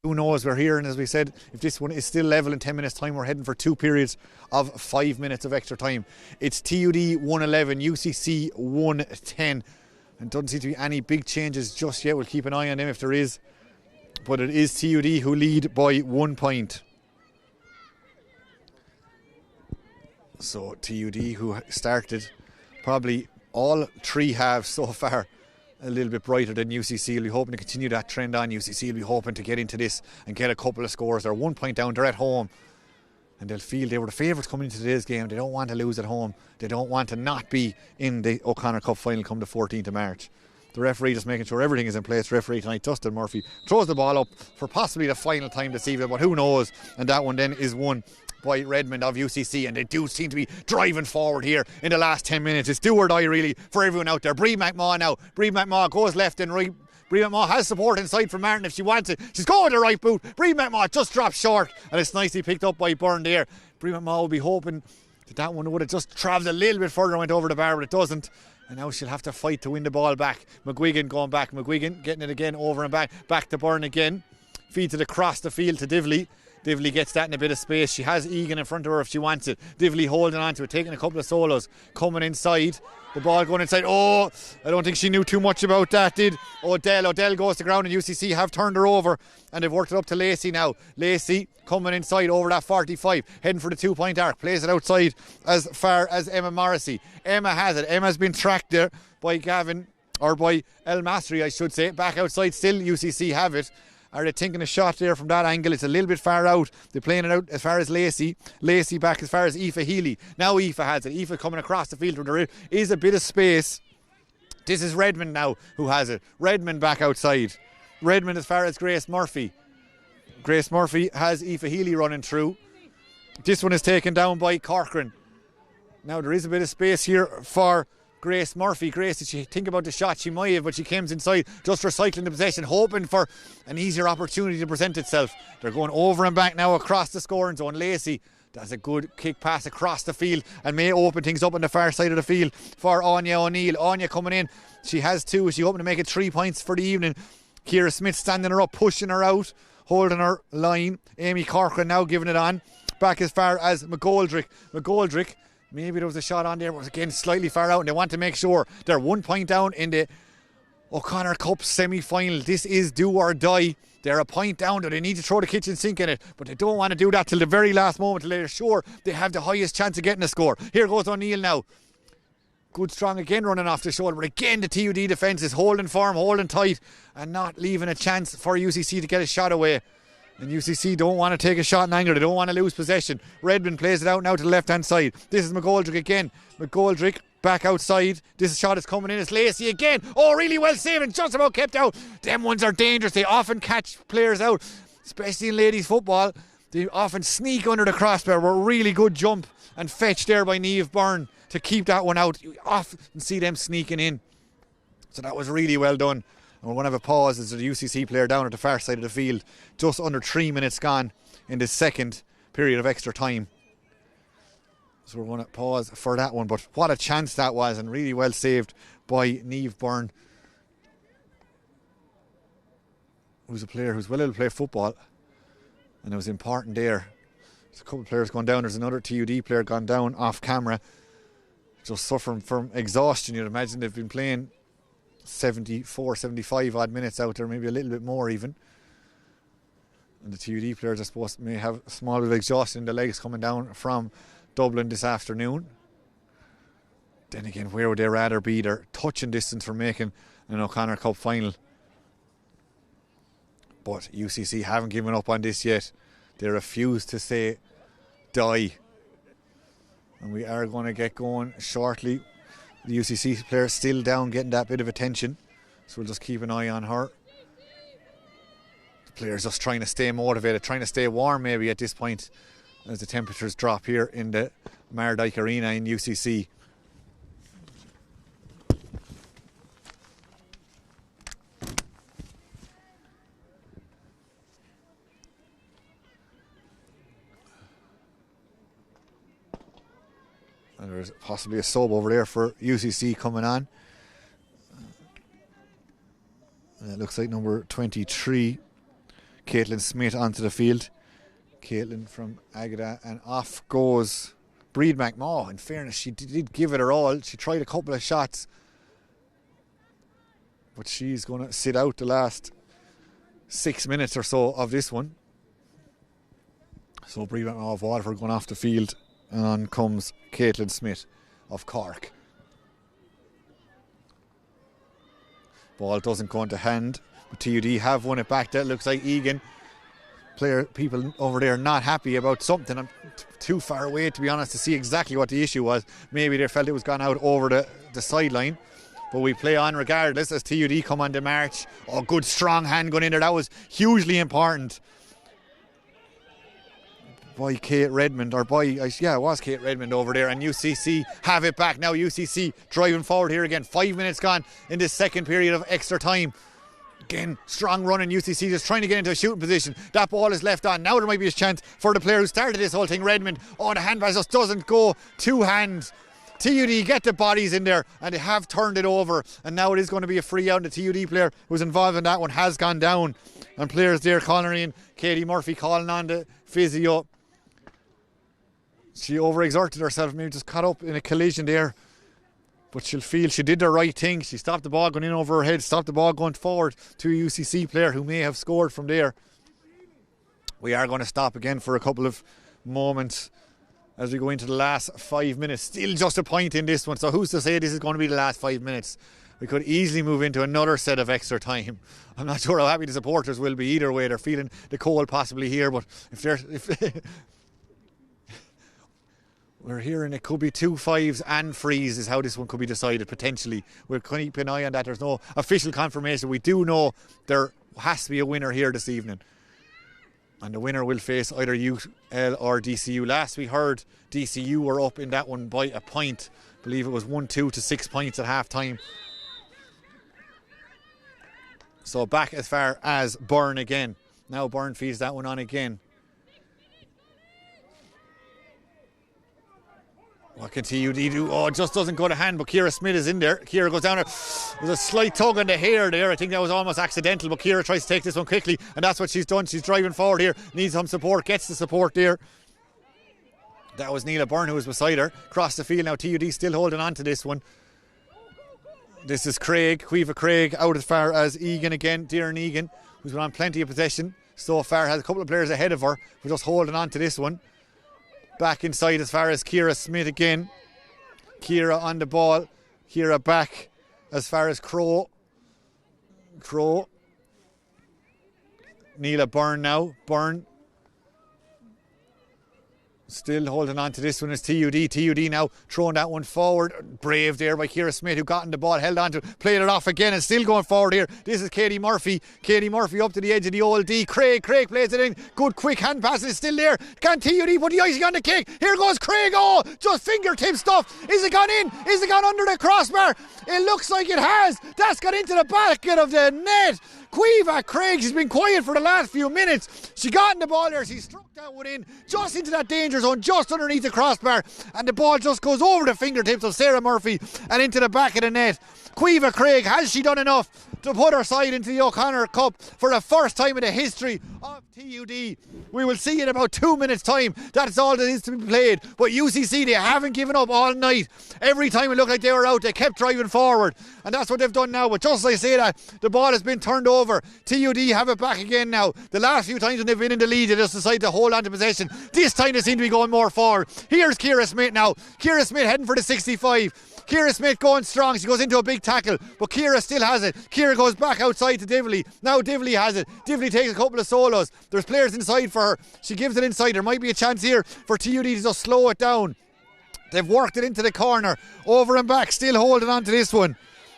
Who knows, we're here, and as we said, if this one is still level in 10 minutes time, we're heading for 2 periods of 5 minutes of extra time. It's TUD 111, UCC 110, and doesn't seem to be any big changes just yet. We'll keep an eye on them if there is, but it is TUD who lead by 1 point. So TUD, who started probably all 3 halves so far a little bit brighter than UCC, will be hoping to continue that trend on. UCC will be hoping to get into this and get a couple of scores. They're 1 point down, they're at home, and they'll feel they were the favourites coming into today's game. They don't want to lose at home. They don't want to not be in the O'Connor Cup final come the 14th of March. The referee just making sure everything is in place. Referee tonight, Dustin Murphy, throws the ball up for possibly the final time this evening, but who knows. And that one then is won by Redmond of UCC, and they do seem to be driving forward here in the last 10 minutes. It's do or die really for everyone out there. Bree McMaw now. Bree McMaw goes left and right. Bree McMaw has support inside from Martin if she wants it. She's going with the right boot. Bree McMaw just dropped short, and it's nicely picked up by Byrne there. Bree McMaw will be hoping that one would have just travelled a little bit further and went over the bar, but it doesn't. And now she'll have to fight to win the ball back. McGuigan going back. McGuigan getting it again over and back. Back to Byrne again. Feeds it across the field to Divley. Divley gets that in a bit of space. She has Egan in front of her if she wants it. Divley holding on to it, taking a couple of solos. Coming inside. The ball going inside. Oh, I don't think she knew too much about that, did Odell. Odell goes to ground, and UCC have turned her over, and they've worked it up to Lacey now. Lacey coming inside over that 45, heading for the 2 point arc. Plays it outside as far as Emma Morrissey. Emma has it. Emma's been tracked there by Gavin, or by El Masri, I should say. Back outside still, UCC have it. Are they thinking a shot there from that angle? It's a little bit far out. They're playing it out as far as Lacey. Lacey back as far as Aoife Healy. Now Aoife has it. Aoife coming across the field where there is a bit of space. This is Redmond now who has it. Redmond back outside. Redmond as far as Grace Murphy. Grace Murphy has Aoife Healy running through. This one is taken down by Corcoran. Now there is a bit of space here for Grace Murphy. Grace, did she think about the shot? She might have, but she comes inside just recycling the possession, hoping for an easier opportunity to present itself. They're going over and back now across the scoring zone. Lacey does a good kick pass across the field and may open things up on the far side of the field for Anya O'Neill. Anya coming in. She has 2. She's hoping to make it 3 points for the evening. Ciara Smith standing her up, pushing her out, holding her line. Amy Corcoran now giving it on. Back as far as McGoldrick. McGoldrick, maybe there was a shot on there, but was again slightly far out, and they want to make sure they're 1 point down in the O'Connor Cup Semi-Final. This is do or die. They're a point down, though they need to throw the kitchen sink in it, but they don't want to do that till the very last moment, till they're sure they have the highest chance of getting a score. Here goes O'Neill now. Good strong again running off the shoulder, but again the TUD defence is holding firm, holding tight, and not leaving a chance for UCC to get a shot away. And UCC don't want to take a shot in anger. They don't want to lose possession. Redmond plays it out now to the left hand side. This is McGoldrick again. McGoldrick back outside. This shot is coming in. It's Lacey again. Oh, really well saved and just about kept out. Them ones are dangerous. They often catch players out, especially in ladies football. They often sneak under the crossbar. A really good jump and fetch there by Niamh Byrne to keep that one out. You often see them sneaking in. So that was really well done. And we're going to have a pause as the UCC player down at the far side of the field. Just under 3 minutes gone in the second period of extra time. So we're going to pause for that one. But what a chance that was, and really well saved by Niamh Byrne, who's a player who's well able to play football. And it was important there. There's a couple of players gone down. There's another TUD player gone down off camera, just suffering from exhaustion. You'd imagine they've been playing 74, 75 odd minutes out there, maybe a little bit more even. And the TUD players, I suppose, may have a small bit of exhaustion in the legs coming down from Dublin this afternoon. Then again, where would they rather be? They're touching distance from making an O'Connor Cup final. But UCC haven't given up on this yet. They refuse to say die. And we are going to get going shortly. The UCC player still down, getting that bit of attention. So we'll just keep an eye on her. The player's just trying to stay motivated, trying to stay warm maybe at this point as the temperatures drop here in the Mardyke Arena in UCC. And there's possibly a sub over there for UCC coming on. And it looks like number 23, Caitlin Smith onto the field. Caitlin from Agada, and off goes Breed McMaw. In fairness, she did give it her all. She tried a couple of shots, but she's going to sit out the last 6 minutes or so of this one. So Breed McMaw of Waterford going off the field, and on comes Caitlin Smith of Cork. Ball doesn't go into hand, but TUD have won it back. That looks like Egan. People over there not happy about something. I'm too far away, to be honest, to see exactly what the issue was. Maybe they felt it was gone out over the sideline. But we play on regardless as TUD come on the march. Oh, good strong hand going in there. That was hugely important by Kate Redmond, it was Kate Redmond over there. And UCC have it back now. UCC driving forward here again. 5 minutes gone in this second period of extra time. Again, strong run in UCC, just trying to get into a shooting position. That ball is left on. Now there might be a chance for the player who started this whole thing, Redmond. Oh, the hand pass just doesn't go. Two hands. TUD get the bodies in there, and they have turned it over. And now it is going to be a free out. And the TUD player who was involved in that one has gone down. And players there calling in. Katie Murphy calling on the physio. She overexerted herself, maybe just caught up in a collision there. But she'll feel she did the right thing. She stopped the ball going in over her head, stopped the ball going forward to a UCC player who may have scored from there. We are going to stop again for a couple of moments as we go into the last 5 minutes. Still just a point in this one, so who's to say this is going to be the last 5 minutes? We could easily move into another set of extra time. I'm not sure how happy the supporters will be either way. They're feeling the cold possibly here, but if we're hearing it could be 2 5s and frees is how this one could be decided potentially. We'll keep an eye on that. There's no official confirmation. We do know there has to be a winner here this evening. And the winner will face either UL or DCU. Last we heard DCU were up in that one by a point. I believe it was 1-2 to 6 points at half time. So back as far as Byrne again. Now Byrne feeds that one on again. What can TUD do? Oh, it just doesn't go to hand, but Ciara Smith is in there. Ciara goes down there. There's a slight tug on the hair there. I think that was almost accidental, but Ciara tries to take this one quickly, and that's what she's done. She's driving forward here, needs some support, gets the support there. That was Neela Byrne who was beside her. Across the field now, TUD still holding on to this one. This is Cueva Craig out as far as Egan again, Darren Egan, who's been on plenty of possession so far, has a couple of players ahead of her, but just holding on to this one. Back inside as far as Ciara Smith again. Ciara on the ball. Ciara back as far as Crow. Neela Byrne now. Byrne still holding on to this one is TUD. TUD now throwing that one forward. Brave there by Ciara Smith, who got in the ball, held on to it, played it off again and still going forward here. This is Katie Murphy. Katie Murphy up to the edge of the old D. Craig plays it in. Good quick hand pass is still there. Can TUD put the icing on the cake? Here goes Craig. Oh, just fingertip stuff. Is it gone in? Is it gone under the crossbar? It looks like it has. That's got into the back of the net. Cueva Craig, she's been quiet for the last few minutes. She got in the ball there, she struck that one in just into that danger zone, just underneath the crossbar, and the ball just goes over the fingertips of Sarah Murphy and into the back of the net. Cueva Craig, has she done enough to put her side into the O'Connor Cup for the first time in the history of TUD? We will see in about 2 minutes time. That's all that is to be played. But UCC, they haven't given up all night. Every time it looked like they were out, they kept driving forward, and that's what they've done now. But just as I say that, the ball has been turned over. TUD have it back again now. The last few times when they've been in the lead, they just decide to hold on to possession. This time they seem to be going more forward. Here's Ciara Smith now. Ciara Smith heading for the 65. Ciara Smith going strong. She goes into a big tackle, but Ciara still has it. Ciara goes back outside to Divley. Now Divley has it. Divley takes a couple of solos. There's players inside for her. She gives it inside. There might be a chance here for TUD to just slow it down. They've worked it into the corner. Over and back, still holding on to this one.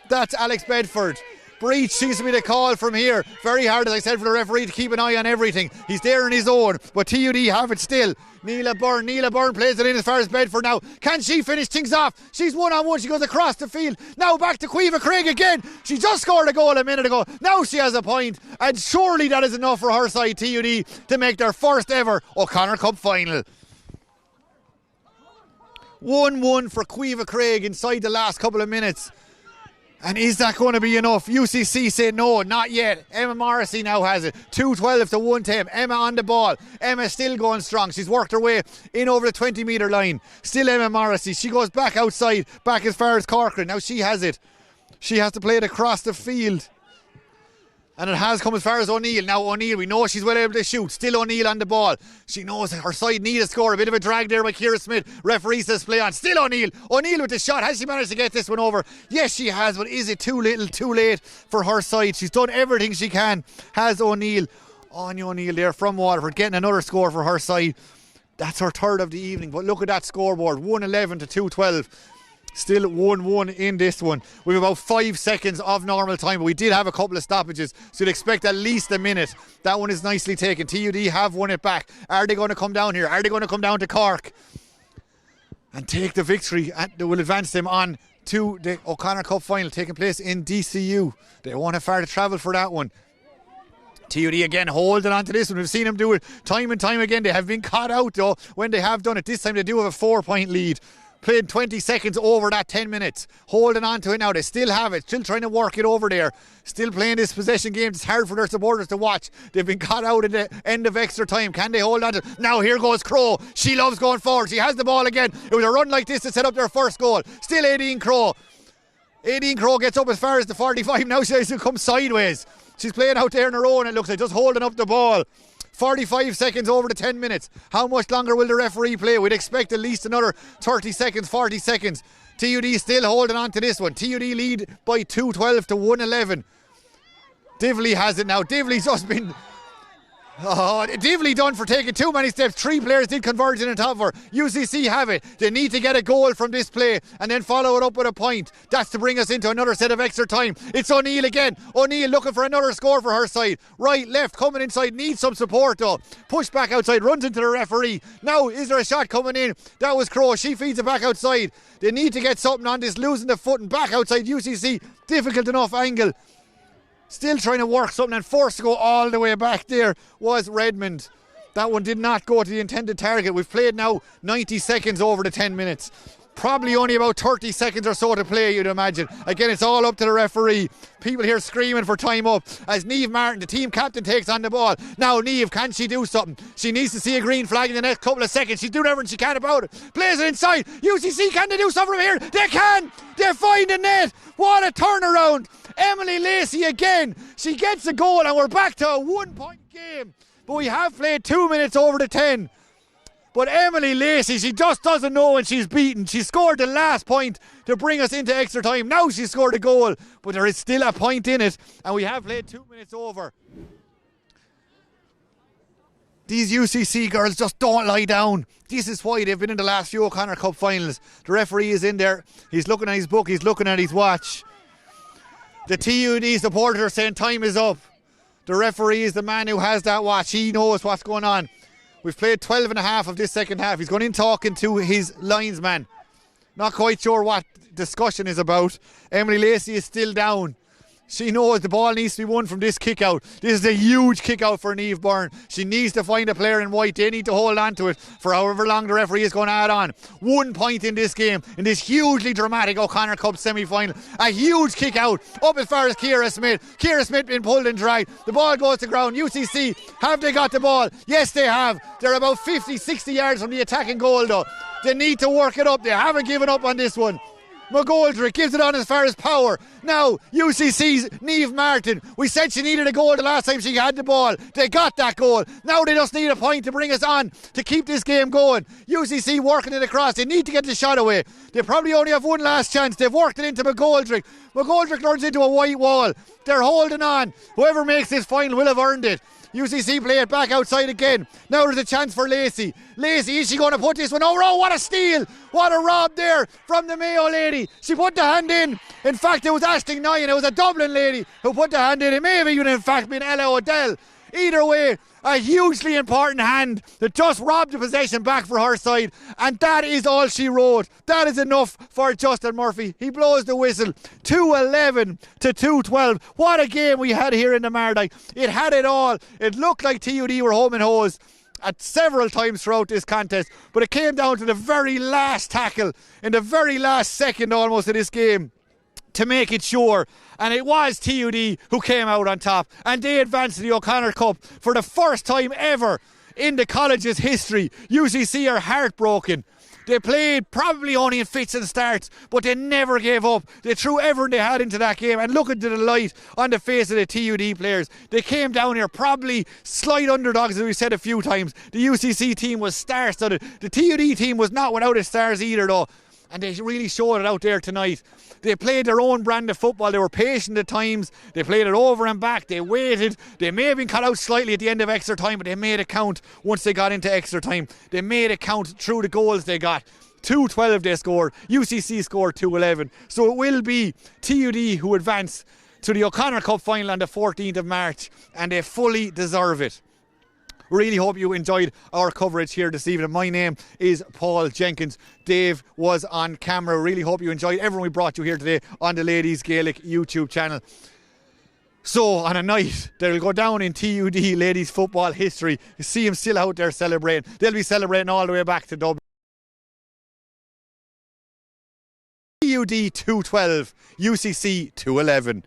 That's Alex Bedford. Breach seems to be the call from here. Very hard, as I said, for the referee to keep an eye on everything. He's there on his own, but TUD have it still. Neela Byrne plays it in as far as Bedford now. Can she finish things off? She's one-on-one. She goes across the field. Now back to Cueva Craig again. She just scored a goal a minute ago. Now she has a point, and surely that is enough for her side, TUD, to make their first ever O'Connor Cup final. 1-1 for Cueva Craig inside the last couple of minutes. And is that going to be enough? UCC say no, not yet. Emma Morrissey now has it. 2:12 to 1:10. Emma on the ball. Emma still going strong. She's worked her way in over the 20-metre line. Still Emma Morrissey. She goes back outside, back as far as Corcoran. Now she has it. She has to play it across the field. And it has come as far as O'Neill. Now O'Neill, we know she's well able to shoot. Still O'Neill on the ball. She knows her side need a score. A bit of a drag there by Ciara Smith. Referee says play on. Still O'Neill. O'Neill with the shot. Has she managed to get this one over? Yes, she has. But is it too little, too late for her side? She's done everything she can. Has O'Neill. Anya O'Neill there from Waterford getting another score for her side. That's her third of the evening. But look at that scoreboard. 1:11 to 2:12. Still 1-1 in this one. We have about 5 seconds of normal time, but we did have a couple of stoppages, so you'd expect at least a minute. That one is nicely taken. TUD have won it back. Are they going to come down here? Are they going to come down to Cork and take the victory? And they will advance them on to the O'Connor Cup Final taking place in DCU. They won't have far to travel for that one. TUD again holding on to this one. We've seen them do it time and time again. They have been caught out though when they have done it. This time they do have a 4-point lead. Played 20 seconds over that 10 minutes. Holding on to it now. They still have it. Still trying to work it over there. Still playing this possession game. It's hard for their supporters to watch. They've been caught out at the end of extra time. Can they hold on to it? Now here goes Crow. She loves going forward. She has the ball again. It was a run like this to set up their first goal. Still 18 Crow. 18 Crow gets up as far as the 45. Now she has to come sideways. She's playing out there on her own, it looks like, just holding up the ball. 45 seconds over the 10 minutes. How much longer will the referee play? We'd expect at least another 30 seconds, 40 seconds. TUD still holding on to this one. TUD lead by 2:12 to 1:11. Divley has it now. Divley's just been... Divley done for taking too many steps. 3 players did converge in on top of her. UCC have it. They need to get a goal from this play and then follow it up with a point. That's to bring us into another set of extra time. It's O'Neill again. O'Neill looking for another score for her side. Right, left, coming inside. Needs some support though. Push back outside. Runs into the referee. Now, is there a shot coming in? That was Crow. She feeds it back outside. They need to get something on this. Losing the foot and back outside UCC. Difficult enough angle. Still trying to work something and forced to go all the way back there was Redmond. That one did not go to the intended target. We've played now 90 seconds over the 10 minutes. Probably only about 30 seconds or so to play, you'd imagine. Again, it's all up to the referee. People here screaming for time up as Niamh Martin, the team captain, takes on the ball. Now, Niamh, can she do something? She needs to see a green flag in the next couple of seconds. She's doing everything she can about it. Plays it inside. UCC, can they do something from here? They can! They find the net. What a turnaround. Emily Lacey again. She gets a goal and we're back to a 1-point game. But we have played 2 minutes over the 10. But Emily Lacey, she just doesn't know when she's beaten. She scored the last point to bring us into extra time. Now she scored a goal, but there is still a point in it. And we have played 2 minutes over. These UCC girls just don't lie down. This is why they've been in the last few O'Connor Cup finals. The referee is in there. He's looking at his book. He's looking at his watch. The TUD supporters are saying time is up. The referee is the man who has that watch. He knows what's going on. We've played 12 and a half of this second half. He's going in talking to his linesman. Not quite sure what discussion is about. Emily Lacey is still down. She knows the ball needs to be won from this kick out. This is a huge kick out for Niamh Byrne. She needs to find a player in white. They need to hold on to it for however long the referee is going to add on. 1 point in this game, in this hugely dramatic O'Connor Cup Semi-Final. A huge kick out up as far as Ciara Smith. Ciara Smith being pulled and dragged. The ball goes to ground. UCC, have they got the ball? Yes, they have. They're about 50, 60 yards from the attacking goal though. They need to work it up. They haven't given up on this one. McGoldrick gives it on as far as Power. Now, UCC's Niamh Martin. We said she needed a goal the last time she had the ball. They got that goal. Now they just need a point to bring us on to keep this game going. UCC working it across. They need to get the shot away. They probably only have one last chance. They've worked it into McGoldrick. McGoldrick runs into a white wall. They're holding on. Whoever makes this final will have earned it. UCC play it back outside again. Now there's a chance for Lacey. Lacey, is she going to put this one over? Oh, what a steal. What a rob there from the Mayo lady. She put the hand in. In fact, it was Ashling Nyan. It was a Dublin lady who put the hand in. It may have even in fact been Ella O'Dell. Either way, a hugely important hand that just robbed the possession back for her side, and that is all she wrote. That is enough for Justin Murphy. He blows the whistle. 2:11 to 2:12. What a game we had here in the Mardyke. It had it all. It looked like TUD were home and hose at several times throughout this contest, but it came down to the very last tackle in the very last second almost of this game. to make it sure. And it was TUD who came out on top. And they advanced to the O'Connor Cup for the first time ever in the college's history. UCC are heartbroken. They played probably only in fits and starts, but they never gave up. They threw everything they had into that game, and look at the delight on the face of the TUD players. They came down here probably slight underdogs, as we said a few times. The UCC team was star-studded. The TUD team was not without its stars either, though. And they really showed it out there tonight. They played their own brand of football. They were patient at times. They played it over and back. They waited. They may have been cut out slightly at the end of extra time, but they made it count once they got into extra time. They made it count through the goals they got. 2-12 they scored. UCC scored 2-11. So it will be TUD who advance to the O'Connor Cup final on the 14th of March, and they fully deserve it. Really hope you enjoyed our coverage here this evening. My name is Paul Jenkins. Dave was on camera. Really hope you enjoyed everything we brought you here today on the Ladies Gaelic YouTube channel. So on a night that will go down in TUD ladies football history, you see them still out there celebrating. They'll be celebrating all the way back to Dublin. TUD 2-12, UCC 2-11.